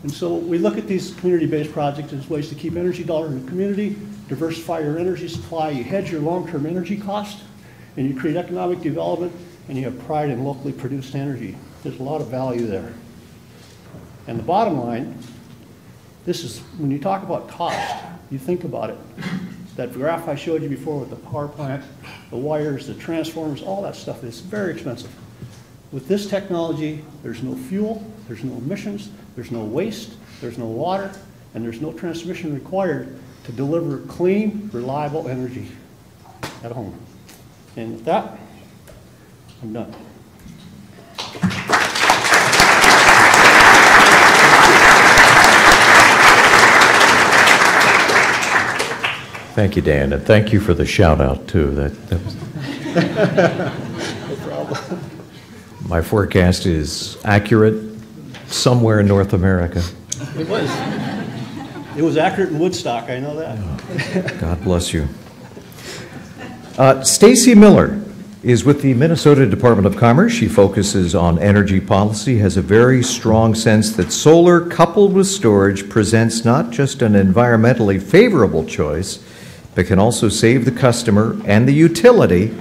And so we look at these community-based projects as ways to keep energy dollars in the community, diversify your energy supply, you hedge your long-term energy cost, and you create economic development, and you have pride in locally produced energy. There's a lot of value there. And the bottom line, this is, when you talk about cost, you think about it. That graph I showed you before with the power plant, the wires, the transformers, all that stuff is very expensive. With this technology, there's no fuel, there's no emissions, there's no waste, there's no water, and there's no transmission required to deliver clean, reliable energy at home. And with that, I'm done. Thank you, Dan, and thank you for the shout out too. That was... No problem. My forecast is accurate somewhere in North America. It was. It was accurate in Woodstock, I know that. God bless you. Stacy Miller is with the Minnesota Department of Commerce. She focuses on energy policy, has a very strong sense that solar coupled with storage presents not just an environmentally favorable choice, but can also save the customer and the utility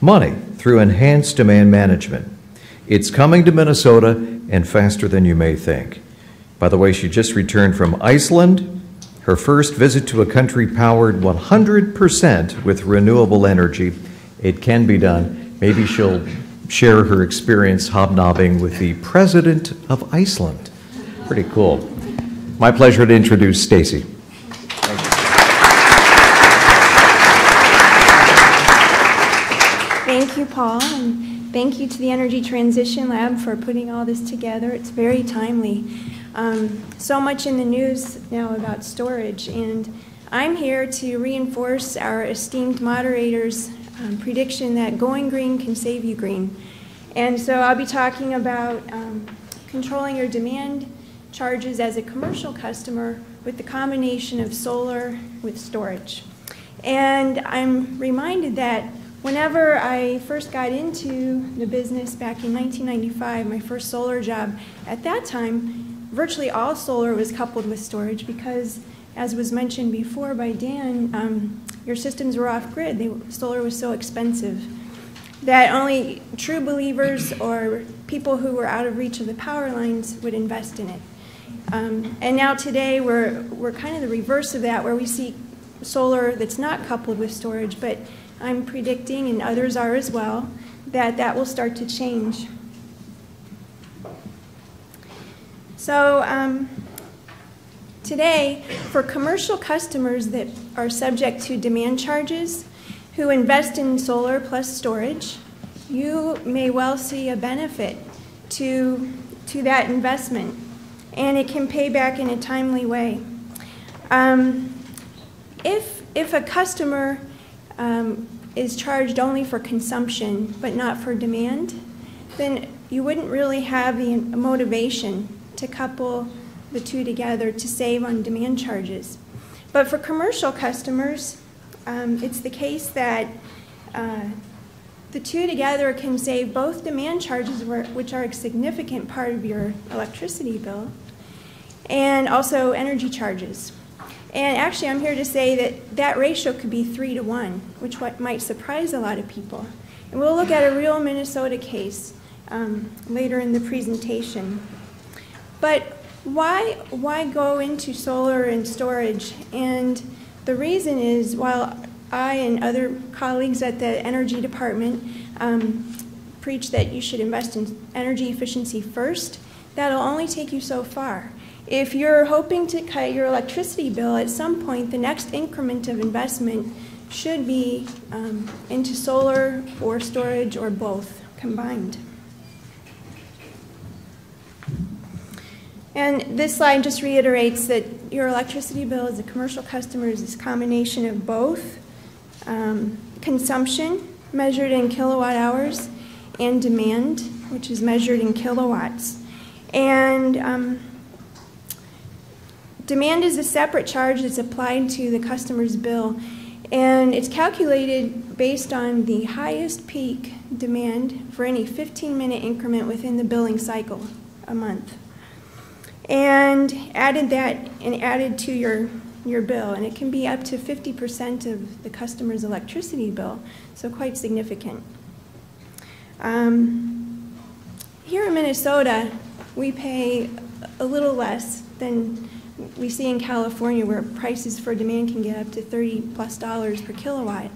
money through enhanced demand management. It's coming to Minnesota and faster than you may think. By the way, she just returned from Iceland, her first visit to a country powered 100% with renewable energy. It can be done. Maybe she'll share her experience hobnobbing with the president of Iceland. Pretty cool. My pleasure to introduce Stacy. Thank you, Paul, and thank you to the Energy Transition Lab for putting all this together. It's very timely. So much in the news now about storage, and I'm here to reinforce our esteemed moderator's prediction that going green can save you green. And so I'll be talking about controlling your demand charges as a commercial customer with the combination of solar with storage. And I'm reminded that whenever I first got into the business back in 1995, my first solar job, at that time, virtually all solar was coupled with storage because, as was mentioned before by Dan, your systems were off-grid. Solar was so expensive that only true believers or people who were out of reach of the power lines would invest in it. And now today we're kind of the reverse of that, where we see solar that's not coupled with storage, but I'm predicting, and others are as well, that that will start to change. So today, for commercial customers that are subject to demand charges who invest in solar plus storage, you may well see a benefit to that investment, and it can pay back in a timely way. If a customer is charged only for consumption but not for demand, then you wouldn't really have the motivation to couple the two together to save on demand charges. But for commercial customers, it's the case that the two together can save both demand charges, which are a significant part of your electricity bill, and also energy charges. And actually, I'm here to say that that ratio could be 3 to 1, which might surprise a lot of people. And we'll look at a real Minnesota case later in the presentation. But why go into solar and storage? And the reason is, while I and other colleagues at the Energy Department preach that you should invest in energy efficiency first, that'll only take you so far. if you're hoping to cut your electricity bill at some point, the next increment of investment should be into solar or storage or both combined. And this slide just reiterates that your electricity bill as a commercial customer is this combination of both consumption, measured in kilowatt hours, and demand, which is measured in kilowatts. And demand is a separate charge that's applied to the customer's bill, and it's calculated based on the highest peak demand for any 15-minute increment within the billing cycle a month. And added to your bill, and it can be up to 50% of the customer's electricity bill, so quite significant. Here in Minnesota, we pay a little less than we see in California, where prices for demand can get up to $30+ per kilowatt.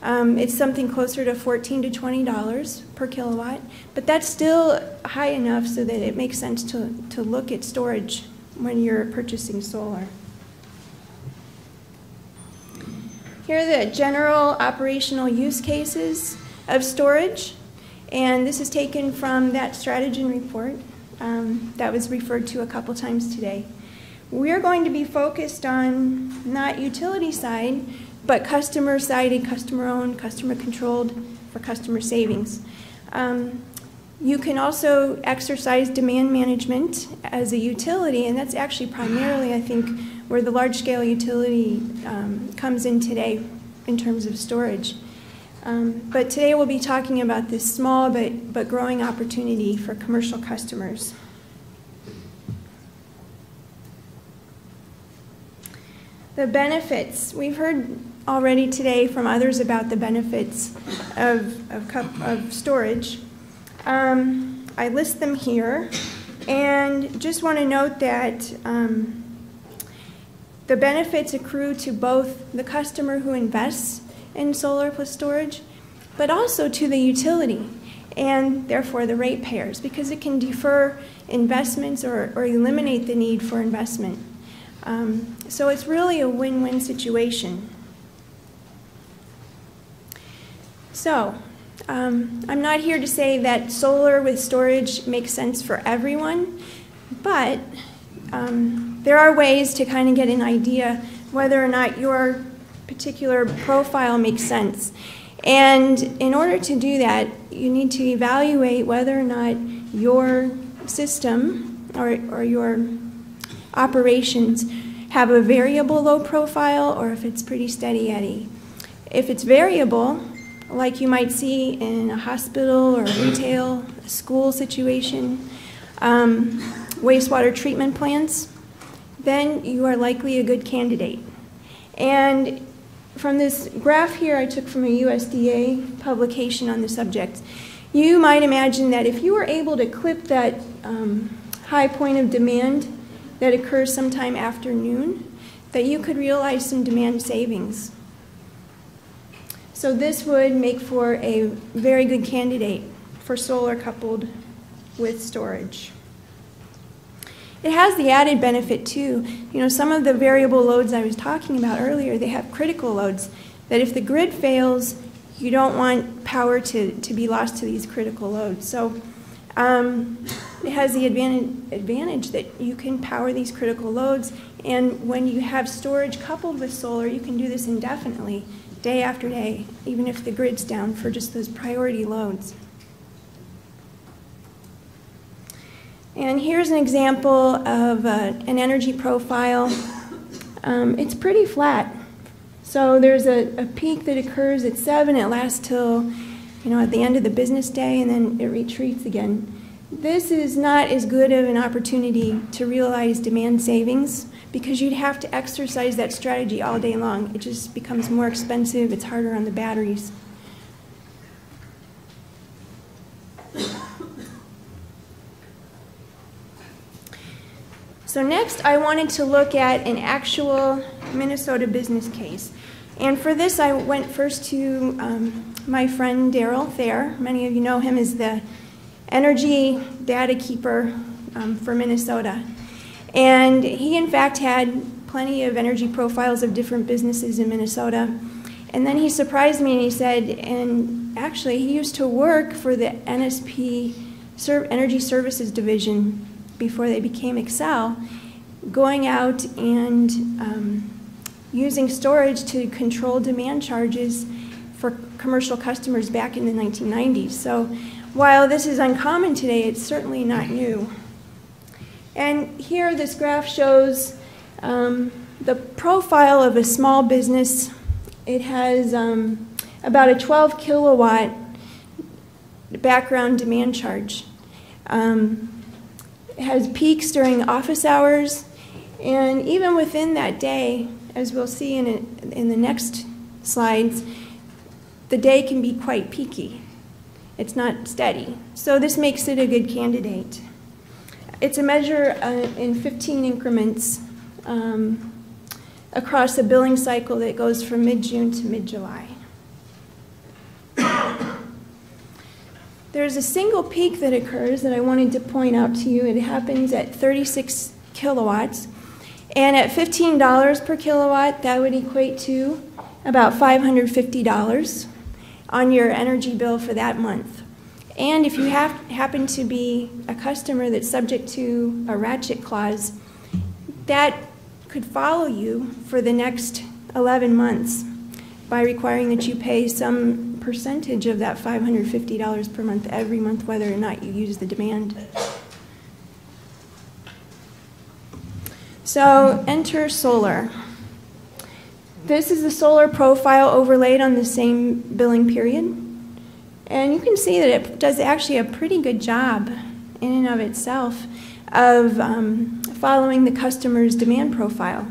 It's something closer to $14 to $20 per kilowatt, but that's still high enough so that it makes sense to look at storage when you're purchasing solar. Here are the general operational use cases of storage, and this is taken from that Stratogen report that was referred to a couple times today. We're going to be focused on not utility side, but customer-sided, customer-owned, customer-controlled for customer savings. You can also exercise demand management as a utility, and that's actually primarily, I think, where the large-scale utility comes in today in terms of storage. But today we'll be talking about this small but growing opportunity for commercial customers. The benefits. We've heard already today from others about the benefits of storage. I list them here, and just want to note that the benefits accrue to both the customer who invests in solar plus storage, but also to the utility, and therefore the ratepayers, because it can defer investments or eliminate the need for investment. So it's really a win-win situation. So I'm not here to say that solar with storage makes sense for everyone, but there are ways to kind of get an idea whether or not your particular profile makes sense. And in order to do that, you need to evaluate whether or not your system or your operations have a variable load profile, or if it's pretty steady eddy. If it's variable, like you might see in a hospital or a retail, a school situation, wastewater treatment plants, then you are likely a good candidate. And from this graph here I took from a USDA publication on the subject, you might imagine that if you were able to clip that high point of demand that occurs sometime after noon, that you could realize some demand savings. So this would make for a very good candidate for solar coupled with storage. It has the added benefit too. You know, some of the variable loads I was talking about earlier, they have critical loads that if the grid fails, you don't want power to be lost to these critical loads. So it has the advantage that you can power these critical loads, and when you have storage coupled with solar, you can do this indefinitely, day after day, even if the grid's down for just those priority loads. And here's an example of an energy profile. It's pretty flat. So there's a peak that occurs at 7, it lasts till, at the end of the business day, and then it retreats again. This is not as good of an opportunity to realize demand savings because you'd have to exercise that strategy all day long. It just becomes more expensive, it's harder on the batteries. So next, I wanted to look at an actual Minnesota business case. And for this, I went first to my friend Daryl Thayer. Many of you know him as the energy data keeper for Minnesota. And he, in fact, had plenty of energy profiles of different businesses in Minnesota. And then he surprised me and he said, and actually he used to work for the NSP Energy Services Division before they became Xcel, going out and using storage to control demand charges for commercial customers back in the 1990s. So while this is uncommon today, it's certainly not new. And here this graph shows the profile of a small business. It has about a 12 kilowatt background demand charge. It has peaks during office hours, and even within that day, as we'll see in the next slides, the day can be quite peaky. It's not steady. So this makes it a good candidate. It's a measure in 15 increments across a billing cycle that goes from mid-June to mid-July. There's a single peak that occurs that I wanted to point out to you. It happens at 36 kilowatts. And at $15 per kilowatt, that would equate to about $550 on your energy bill for that month. And if you happen to be a customer that's subject to a ratchet clause, that could follow you for the next 11 months by requiring that you pay some percentage of that $550 per month every month, whether or not you use the demand. So enter solar. This is the solar profile overlaid on the same billing period. And you can see that it does actually a pretty good job in and of itself of following the customer's demand profile.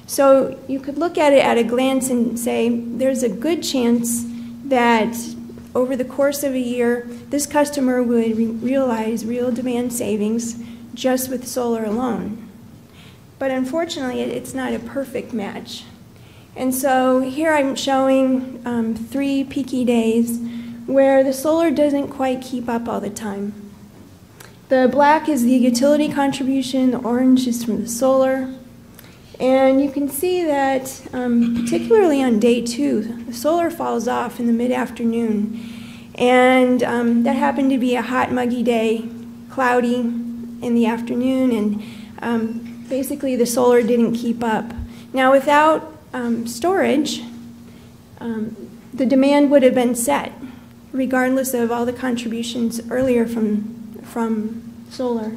So you could look at it at a glance and say there's a good chance that over the course of a year, this customer would realize real demand savings just with solar alone. But unfortunately, it's not a perfect match. And so here I'm showing 3 peaky days where the solar doesn't quite keep up all the time. The black is the utility contribution, the orange is from the solar. And you can see that particularly on day 2, the solar falls off in the mid-afternoon. And that happened to be a hot, muggy day, cloudy in the afternoon, and basically the solar didn't keep up. Now without storage, the demand would have been set, regardless of all the contributions earlier from solar.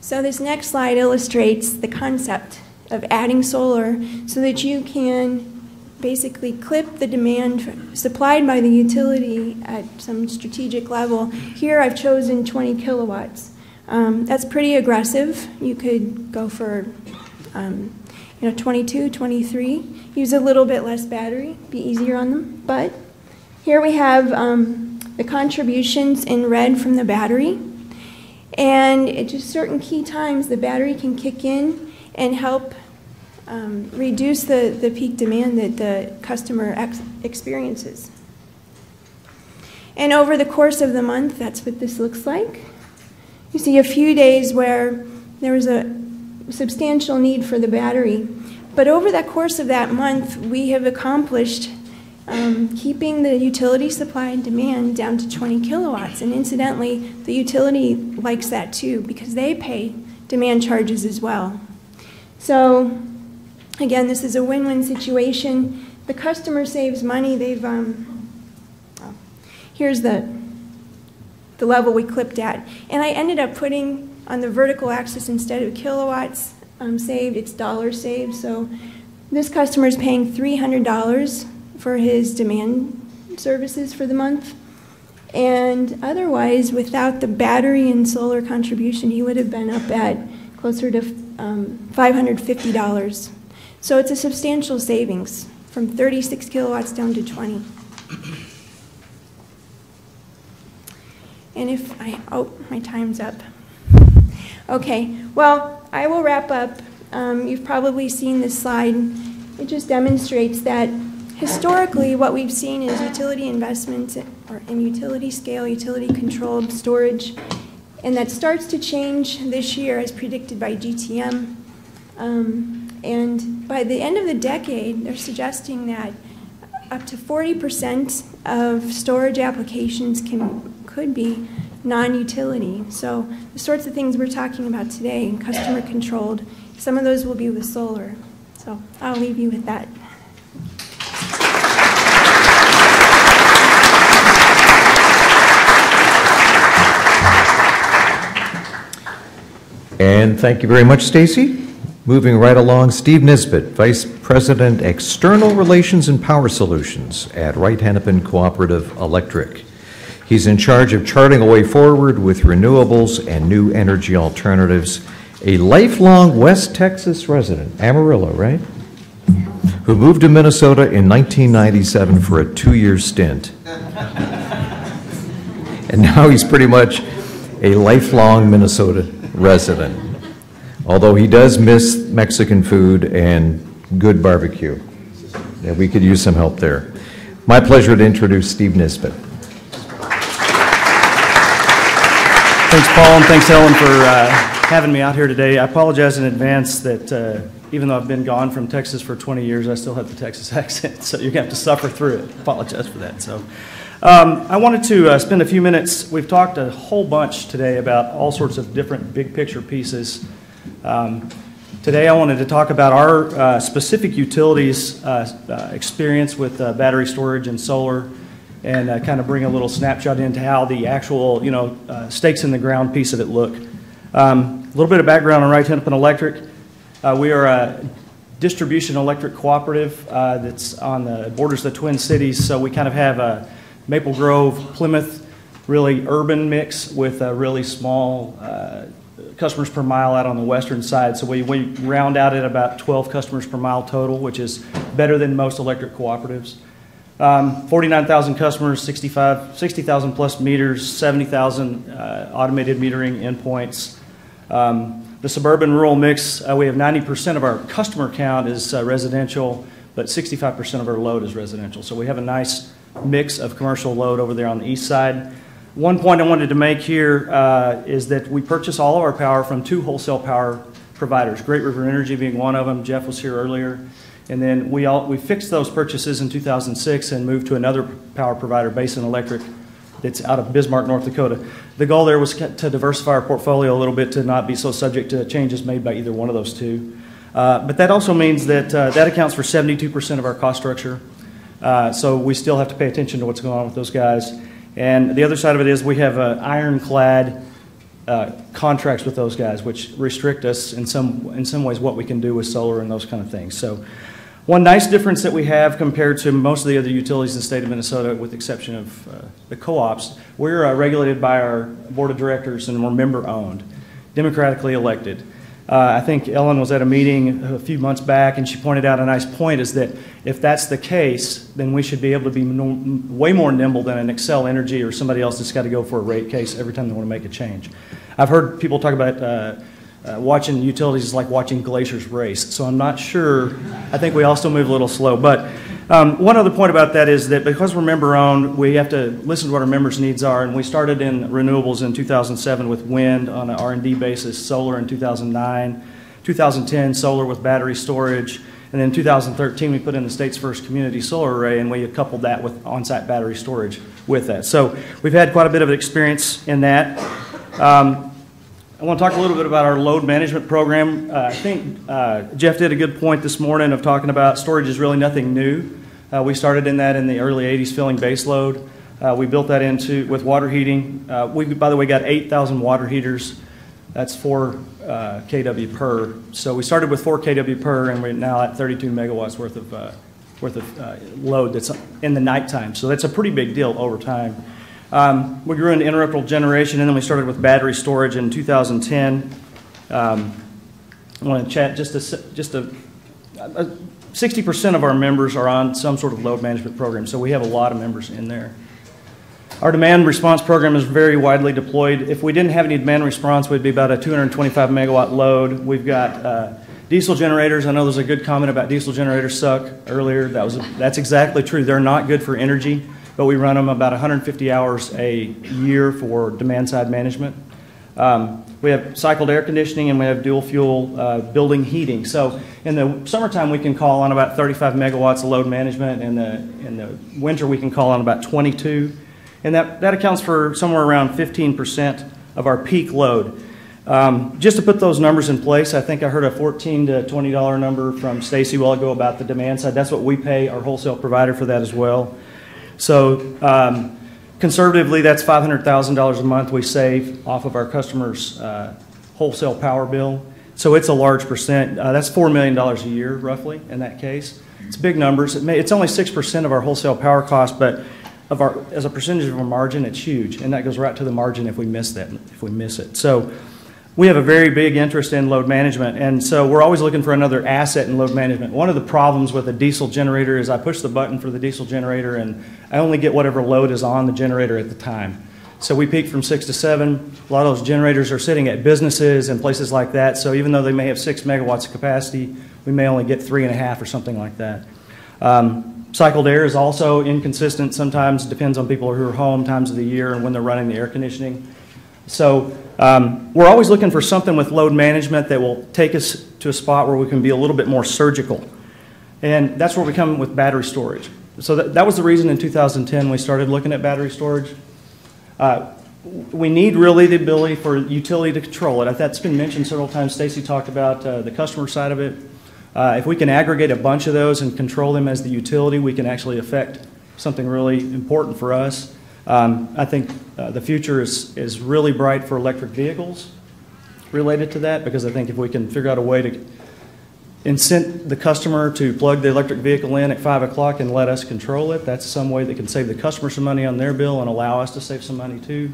So this next slide illustrates the concept of adding solar so that you can basically clip the demand supplied by the utility at some strategic level. Here I've chosen 20 kilowatts. That's pretty aggressive. You could go for 22, 23, use a little bit less battery, be easier on them. But here we have the contributions in red from the battery. And at just certain key times, the battery can kick in and help reduce the peak demand that the customer experiences. And over the course of the month, that's what this looks like. You see a few days where there was a substantial need for the battery. But over the course of that month, we have accomplished keeping the utility supply and demand down to 20 kilowatts. And incidentally, the utility likes that too because they pay demand charges as well. So again, this is a win-win situation. The customer saves money. They've here's the level we clipped at. And I ended up putting on the vertical axis, instead of kilowatts saved, it's dollars saved. So this customer is paying $300 for his demand services for the month. And otherwise, without the battery and solar contribution, he would have been up at closer to $550. So it's a substantial savings from 36 kilowatts down to 20. And if my time's up. Okay, well, I will wrap up. You've probably seen this slide. It just demonstrates that historically, what we've seen is utility investments in utility scale, utility controlled storage and that starts to change this year as predicted by GTM. And by the end of the decade, they're suggesting that up to 40% of storage applications could be non-utility. So the sorts of things we're talking about today, customer controlled, some of those will be with solar. So I'll leave you with that. And thank you very much, Stacy. Moving right along, Steve Nisbet, Vice President, External Relations and Power Solutions at Wright-Hennepin Cooperative Electric. He's in charge of charting a way forward with renewables and new energy alternatives. A lifelong West Texas resident, Amarillo, right? Who moved to Minnesota in 1997 for a 2-year stint. And now he's pretty much a lifelong Minnesota resident, although he does miss Mexican food and good barbecue. Yeah, we could use some help there. My pleasure to introduce Steve Nisbet. Thanks, Paul, and thanks, Ellen, for having me out here today. I apologize in advance that even though I've been gone from Texas for 20 years, I still have the Texas accent, so you're going to have to suffer through it. Apologize for that. So, I wanted to spend a few minutes. We've talked a whole bunch today about all sorts of different big picture pieces. Today I wanted to talk about our specific utilities experience with battery storage and solar, and kind of bring a little snapshot into how the actual, stakes in the ground piece of it look. A little bit of background on Wright-Hennepin Electric. We are a distribution electric cooperative that's on the borders of the Twin Cities, so we kind of have a Maple Grove, Plymouth, really urban mix with a really small customers per mile out on the western side. So we round out at about 12 customers per mile total, which is better than most electric cooperatives. 49,000 customers, 60,000 plus meters, 70,000 automated metering endpoints. The suburban rural mix, we have 90% of our customer count is residential, but 65% of our load is residential. So we have a nice mix of commercial load over there on the east side. One point I wanted to make here is that we purchase all of our power from 2 wholesale power providers, Great River Energy being one of them. Jeff was here earlier. And then we fixed those purchases in 2006 and moved to another power provider, Basin Electric, that's out of Bismarck, North Dakota. The goal there was to diversify our portfolio a little bit, to not be so subject to changes made by either one of those two. But that also means that that accounts for 72% of our cost structure. So we still have to pay attention to what's going on with those guys. And the other side of it is we have ironclad contracts with those guys, which restrict us in some ways what we can do with solar and those kind of things. So one nice difference that we have compared to most of the other utilities in the state of Minnesota, with the exception of the co-ops, we're regulated by our board of directors and we're member-owned, democratically elected. I think Ellen was at a meeting a few months back and she pointed out a nice point, is that if that's the case, then we should be able to be way more nimble than an Xcel Energy or somebody else that's got to go for a rate case every time they want to make a change. I've heard people talk about watching utilities is like watching glaciers race, so I'm not sure. I think we all still move a little slow. But one other point about that is that because we're member-owned, we have to listen to what our members' needs are, and we started in renewables in 2007 with wind on an R&D basis, solar in 2009, 2010 solar with battery storage, and then 2013 we put in the state's first community solar array, and we coupled that with on-site battery storage with that. So we've had quite a bit of experience in that. I want to talk a little bit about our load management program. I think Jeff did a good point this morning of talking about storage is really nothing new. We started in that in the early 80s, filling base load. We built that into with water heating. We, by the way, got 8,000 water heaters. That's 4 kW per. So we started with 4 kW per, and we're now at 32 megawatts worth of load that's in the nighttime. So that's a pretty big deal over time. We grew into interruptible generation, and then we started with battery storage in 2010. I want to chat just 60% of our members are on some sort of load management program, so we have a lot of members in there. Our demand response program is very widely deployed. If we didn't have any demand response, we'd be about a 225 megawatt load. We've got diesel generators. I know there's a good comment about diesel generators suck earlier. That's exactly true. They're not good for energy, but we run them about 150 hours a year for demand side management. We have cycled air conditioning, and we have dual fuel building heating. So in the summertime, we can call on about 35 megawatts of load management. In the winter, we can call on about 22. And that accounts for somewhere around 15% of our peak load. Just to put those numbers in place, I think I heard a $14 to $20 number from Stacy a while ago about the demand side. That's what we pay our wholesale provider for that as well. So conservatively, that's $500,000 a month we save off of our customers' wholesale power bill. So it's a large percent. That's $4 million a year, roughly, in that case. It's big numbers. It's only 6% of our wholesale power cost, but as a percentage of our margin, it's huge. And that goes right to the margin if we miss it. So we have a very big interest in load management, and so we're always looking for another asset in load management. One of the problems with a diesel generator is I push the button for the diesel generator, and I only get whatever load is on the generator at the time. So we peak from 6 to 7. A lot of those generators are sitting at businesses and places like that, so even though they may have 6 megawatts of capacity, we may only get 3.5 or something like that. Cycled air is also inconsistent. Sometimes depends on people who are home, times of the year, and when they're running the air conditioning. So we're always looking for something with load management that will take us to a spot where we can be a little bit more surgical. And that's where we come with battery storage. So that was the reason in 2010 we started looking at battery storage. We need really the ability for utility to control it. That's been mentioned several times. Stacy talked about the customer side of it. If we can aggregate a bunch of those and control them as the utility, we can actually affect something really important for us. I think the future is really bright for electric vehicles related to that, because I think if we can figure out a way to incent the customer to plug the electric vehicle in at 5 o'clock and let us control it, that's some way that can save the customer some money on their bill and allow us to save some money too.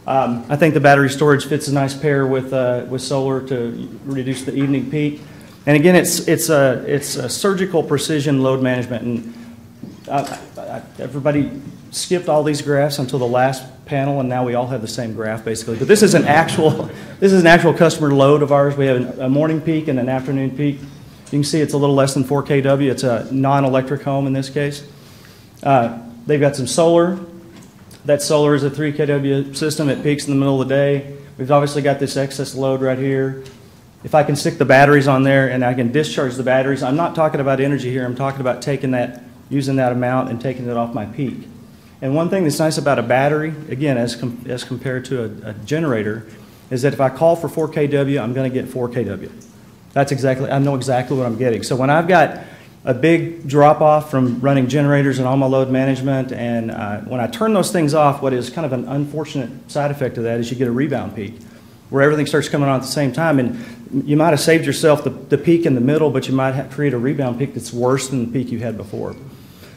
I think the battery storage fits a nice pair with solar to reduce the evening peak. And again, it's a surgical precision load management. And everybody skipped all these graphs until the last panel, and now we all have the same graph basically. But this is an actual customer load of ours. We have a morning peak and an afternoon peak. You can see it's a little less than 4 kW. It's a non-electric home in this case. They've got some solar. That solar is a 3 kW system. It peaks in the middle of the day. We've obviously got this excess load right here. If I can stick the batteries on there and I can discharge the batteries, I'm not talking about energy here. I'm talking about taking that, using that amount and taking it off my peak. And one thing that's nice about a battery, again, as compared to a generator, is that if I call for 4 kW, I'm going to get 4 kW. I know exactly what I'm getting. So when I've got a big drop-off from running generators and all my load management, and when I turn those things off, what is kind of an unfortunate side effect of that is you get a rebound peak, where everything starts coming on at the same time. And you might have saved yourself the peak in the middle, but you might create a rebound peak that's worse than the peak you had before.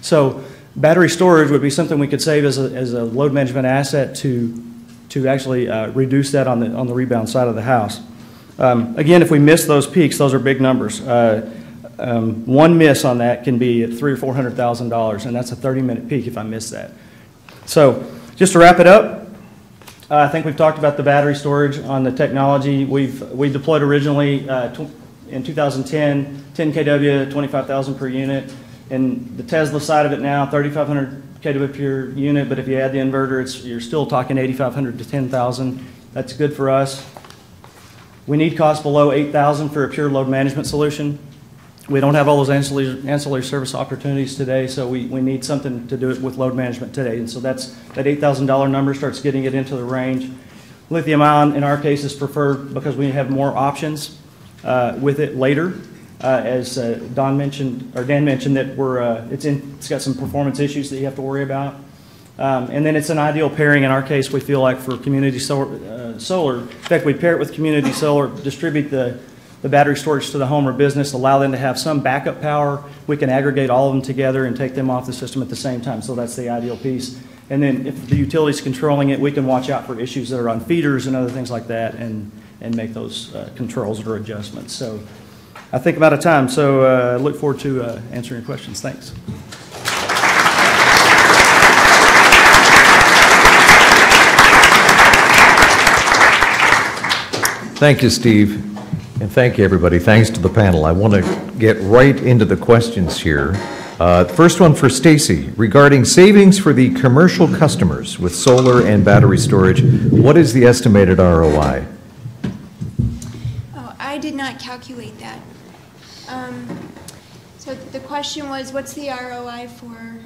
So battery storage would be something we could save as a load management asset to actually reduce that on the rebound side of the house. Again, if we miss those peaks, those are big numbers. One miss on that can be $300,000 or $400,000, and that's a 30-minute peak if I miss that. So just to wrap it up, I think we've talked about the battery storage on the technology. We deployed originally in 2010, 10 kW, 25,000 per unit. And the Tesla side of it now, 3,500 kW per unit, but if you add the inverter, you're still talking 8,500 to 10,000. That's good for us. We need cost below 8,000 for a pure load management solution. We don't have all those ancillary service opportunities today, so we need something to do it with load management today. And so that $8,000 number starts getting it into the range. Lithium ion, in our case, is preferred because we have more options with it later. As Dan mentioned that it's got some performance issues that you have to worry about. And then it's an ideal pairing in our case, we feel like, for community solar. In fact, we pair it with community solar, distribute the battery storage to the home or business, allow them to have some backup power. We can aggregate all of them together and take them off the system at the same time. So that's the ideal piece. And then if the utility's controlling it, we can watch out for issues that are on feeders and other things like that and make those controls or adjustments. So I think I'm out of time, so I look forward to answering your questions. Thanks. Thank you, Steve, and thank you, everybody. Thanks to the panel. I want to get right into the questions here. The first one for Stacy, regarding savings for the commercial customers with solar and battery storage, what is the estimated ROI? Oh, I did not calculate that. So the question was, what's the ROI for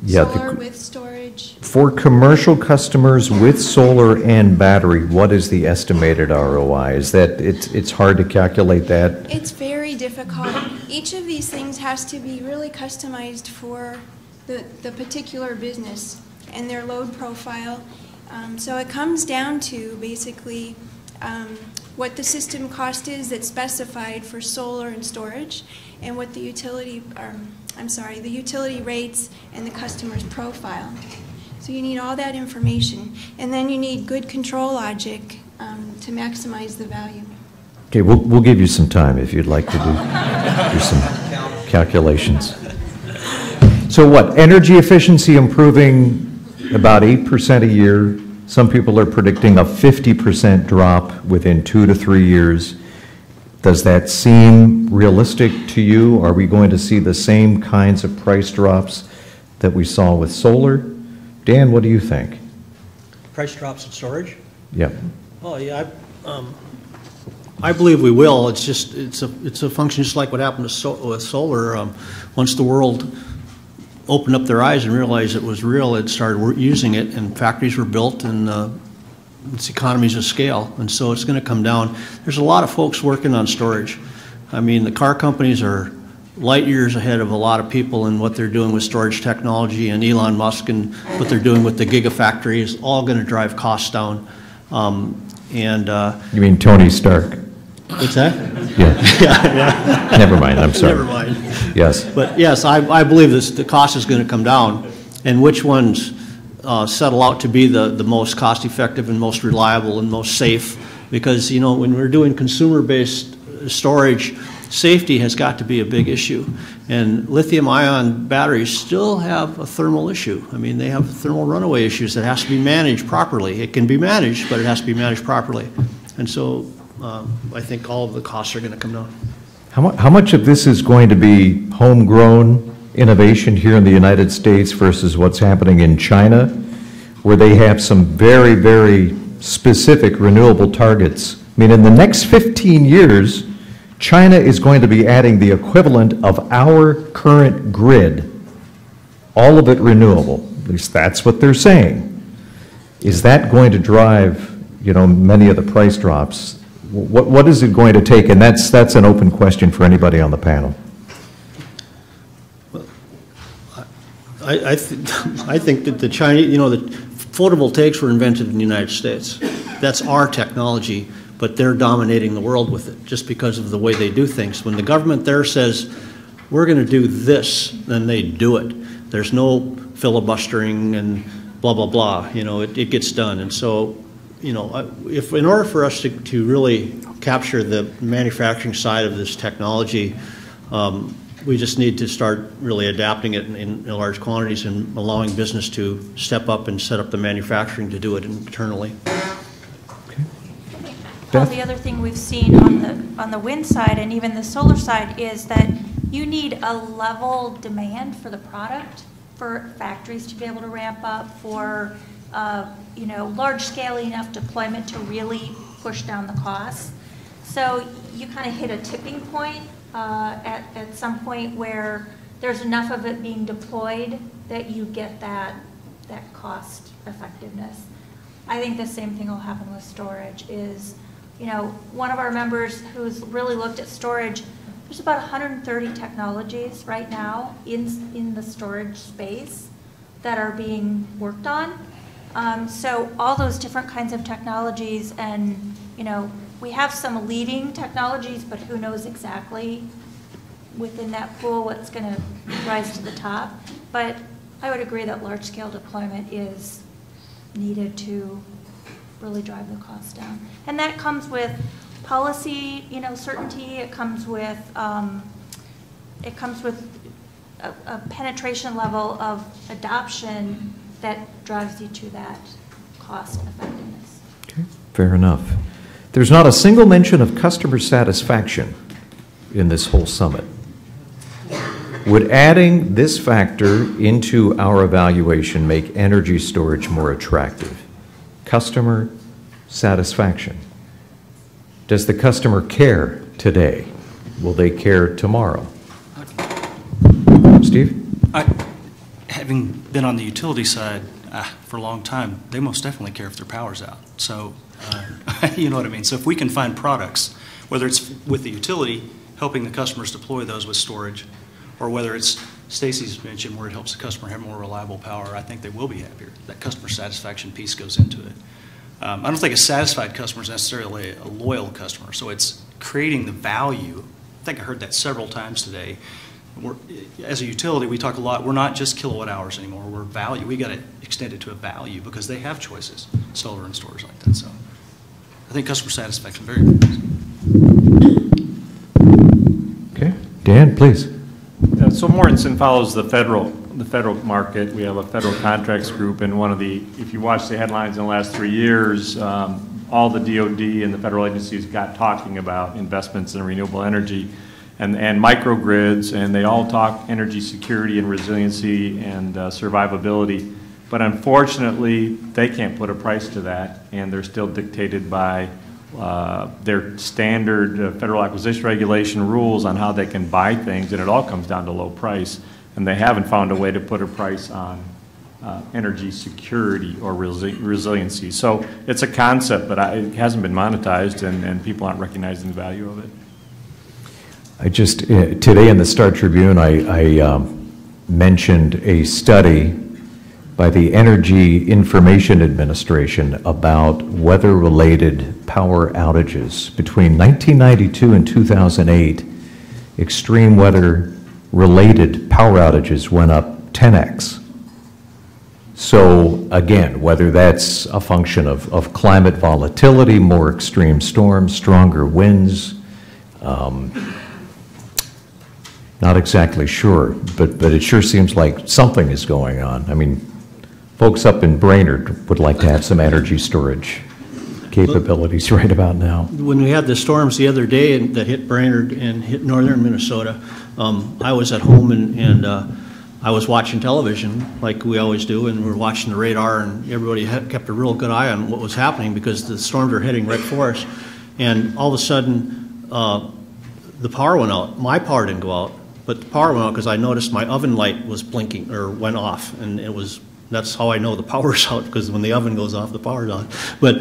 solar with storage? For commercial customers with solar and battery, what is the estimated ROI? Is that, it's hard to calculate that? It's very difficult. Each of these things has to be really customized for the particular business and their load profile. So it comes down to basically what the system cost is that's specified for solar and storage, and what the utility, the utility rates and the customer's profile. So you need all that information, and then you need good control logic to maximize the value. Okay, we'll give you some time if you'd like to do some calculations. So what, energy efficiency improving about 8% a year. Some people are predicting a 50% drop within 2 to 3 years. Does that seem realistic to you? Are we going to see the same kinds of price drops that we saw with solar? Dan, what do you think? Price drops in storage? Yeah. Oh, yeah, I believe we will. It's just, it's a function just like what happened with solar. Once the world opened up their eyes and realized it was real, it started using it, and factories were built, and it's economies of scale, and so it's going to come down. There's a lot of folks working on storage. I mean, the car companies are light years ahead of a lot of people in what they're doing with storage technology, and Elon Musk and what they're doing with the Gigafactory is all going to drive costs down. You mean Tony Stark? What's that? Yeah. Never mind, I'm sorry. Never mind. Yes. But yes, I believe the cost is going to come down, and which ones settle out to be the most cost-effective and most reliable and most safe, because, you know, when we're doing consumer-based storage, safety has got to be a big issue. And lithium-ion batteries still have a thermal issue. I mean, they have thermal runaway issues that has to be managed properly. It can be managed, but it has to be managed properly. And so I think all of the costs are going to come down. How much of this is going to be homegrown innovation here in the United States versus what's happening in China, where they have some very, very specific renewable targets? I mean, in the next 15 years, China is going to be adding the equivalent of our current grid, all of it renewable. At least that's what they're saying. Is that going to drive, you know, many of the price drops? What is it going to take? And that's an open question for anybody on the panel. I think that the Chinese, you know, the photovoltaics were invented in the United States. That's our technology, but they're dominating the world with it just because of the way they do things. When the government there says, we're going to do this, then they do it. There's no filibustering and blah, blah, blah. You know, it gets done. And so, you know, if in order for us to really capture the manufacturing side of this technology, we just need to start really adapting it in large quantities and allowing business to step up and set up the manufacturing to do it internally. Well, the other thing we've seen on the wind side and even the solar side is that you need a level demand for the product for factories to be able to ramp up, for you know, large scale enough deployment to really push down the costs. So you kind of hit a tipping point at some point where there's enough of it being deployed that you get that cost effectiveness. I think the same thing will happen with storage. Is, you know, one of our members who's really looked at storage, there's about 130 technologies right now in the storage space that are being worked on. So all those different kinds of technologies, and, you know, we have some leading technologies, but who knows exactly within that pool what's going to rise to the top. But I would agree that large-scale deployment is needed to really drive the costs down. And that comes with policy, you know, certainty. It comes with a penetration level of adoption that drives you to that cost effectiveness. Okay, fair enough. There's not a single mention of customer satisfaction in this whole summit. Would adding this factor into our evaluation make energy storage more attractive? Customer satisfaction. Does the customer care today? Will they care tomorrow? Steve? Having been on the utility side for a long time, they most definitely care if their power's out. So, you know what I mean? So if we can find products, whether it's with the utility, helping the customers deploy those with storage, or whether it's Stacy's mentioned where it helps the customer have more reliable power, I think they will be happier. That customer satisfaction piece goes into it. I don't think a satisfied customer is necessarily a loyal customer, so it's creating the value. I think I heard that several times today. As a utility, we talk a lot, we're not just kilowatt hours anymore, we're value. We got to extend it to a value because they have choices, solar and storage like that. So I think customer satisfaction is very important. Okay. Dan, please. So Mortenson follows the federal market. We have a federal contracts group, and one of the, if you watch the headlines in the last 3 years, all the DOD and the federal agencies got talking about investments in renewable energy and microgrids, and they all talk energy security and resiliency and survivability. But unfortunately, they can't put a price to that, and they're still dictated by their standard federal acquisition regulation rules on how they can buy things, and it all comes down to low price. And they haven't found a way to put a price on energy security or resiliency. So it's a concept, but it hasn't been monetized, and people aren't recognizing the value of it. I just, today in the Star Tribune, I mentioned a study by the Energy Information Administration about weather-related power outages. Between 1992 and 2008, extreme weather-related power outages went up 10x. So again, whether that's a function of climate volatility, more extreme storms, stronger winds, not exactly sure, but it sure seems like something is going on. I mean, folks up in Brainerd would like to have some energy storage capabilities right about now. When we had the storms the other day that hit Brainerd and hit northern Minnesota, I was at home and I was watching television like we always do, and we were watching the radar, and everybody kept a real good eye on what was happening because the storms were heading right for us. And all of a sudden, the power went out. My power didn't go out, but the power went out because I noticed my oven light was blinking or went off, and that's how I know the power's out, because when the oven goes off, the power's on. But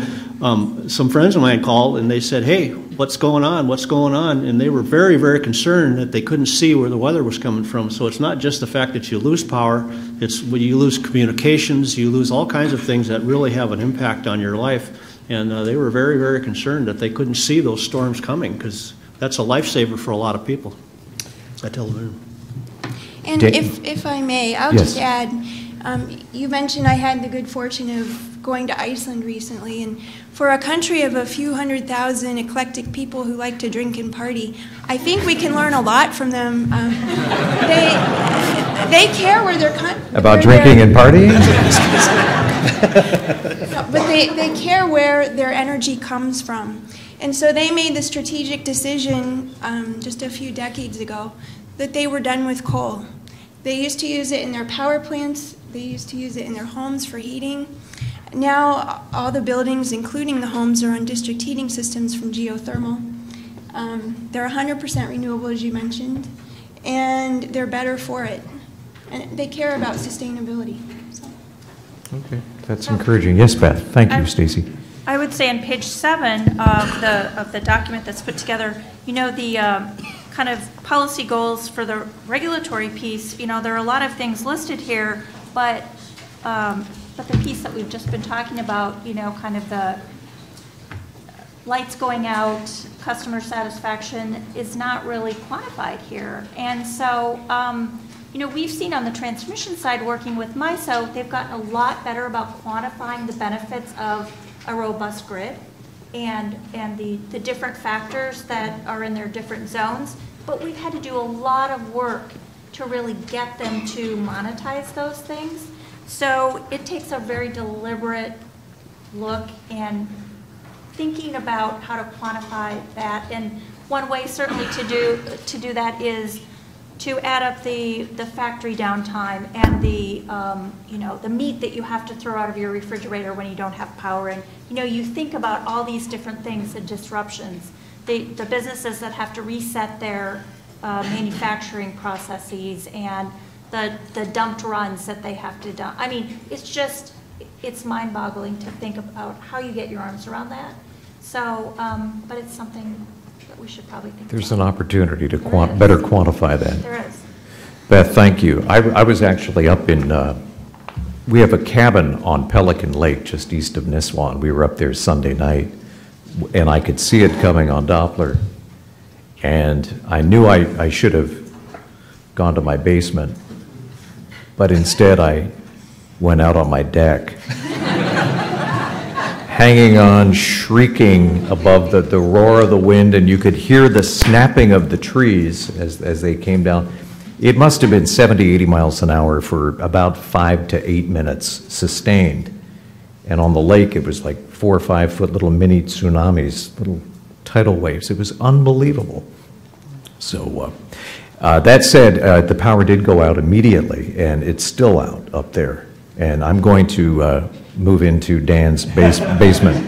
some friends of mine called and they said, "Hey, what's going on? What's going on?" And they were very, very concerned that they couldn't see where the weather was coming from. So it's not just the fact that you lose power, it's when you lose communications, you lose all kinds of things that really have an impact on your life. And they were very, very concerned that they couldn't see those storms coming, because that's a lifesaver for a lot of people. I tell them. And if I may, I'll just add, you mentioned I had the good fortune of going to Iceland recently, and for a country of a few 100,000 eclectic people who like to drink and party, I think we can learn a lot from them. They care where they're about drinking and partying? No, but they care where their energy comes from. And so they made the strategic decision just a few decades ago that they were done with coal. They used to use it in their power plants. They used to use it in their homes for heating. Now all the buildings, including the homes, are on district heating systems from geothermal. They're 100% renewable, as you mentioned, and they're better for it. And they care about sustainability. So. Okay, that's encouraging. Yes, Beth. Thank you, Stacy. I would say on page 7 of the document that's put together, you know, the kind of policy goals for the regulatory piece, you know, there are a lot of things listed here, but the piece that we've just been talking about, you know, kind of the lights going out, customer satisfaction is not really quantified here. And so, you know, we've seen on the transmission side, working with MISO, they've gotten a lot better about quantifying the benefits of a robust grid and the different factors that are in their different zones. But we've had to do a lot of work to really get them to monetize those things. So it takes a very deliberate look and thinking about how to quantify that. And one way certainly to do that is to add up the factory downtime and the, you know, the meat that you have to throw out of your refrigerator when you don't have power. And, you know, you think about all these different things and disruptions. The businesses that have to reset their manufacturing processes and the dumped runs that they have to dump. I mean, it's just, it's mind-boggling to think about how you get your arms around that. So, but it's something that we should probably think There's about. an opportunity to better quantify that. There is. Beth, thank you. I was actually up in, we have a cabin on Pelican Lake just east of Nisswa. We were up there Sunday night, and I could see it coming on Doppler. And I knew I should have gone to my basement, but instead I went out on my deck, hanging on, shrieking above the roar of the wind, and you could hear the snapping of the trees as they came down. It must have been 70, 80 miles an hour for about 5 to 8 minutes sustained. And on the lake, it was like 4 or 5 foot little mini tsunamis, little tidal waves. It was unbelievable. So that said, the power did go out immediately, and it's still out up there. And I'm going to move into Dan's basement.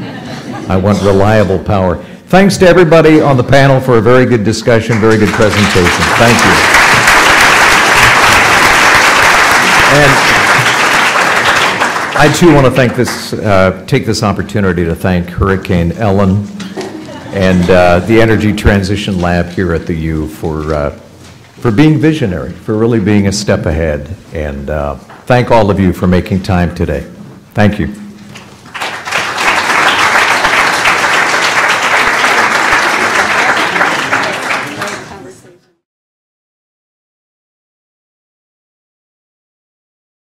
I want reliable power. Thanks to everybody on the panel for a very good discussion, very good presentation. Thank you. And I too want to take this opportunity to thank Hurricane Ellen and the Energy Transition Lab here at the U for being visionary, for really being a step ahead. And thank all of you for making time today. Thank you.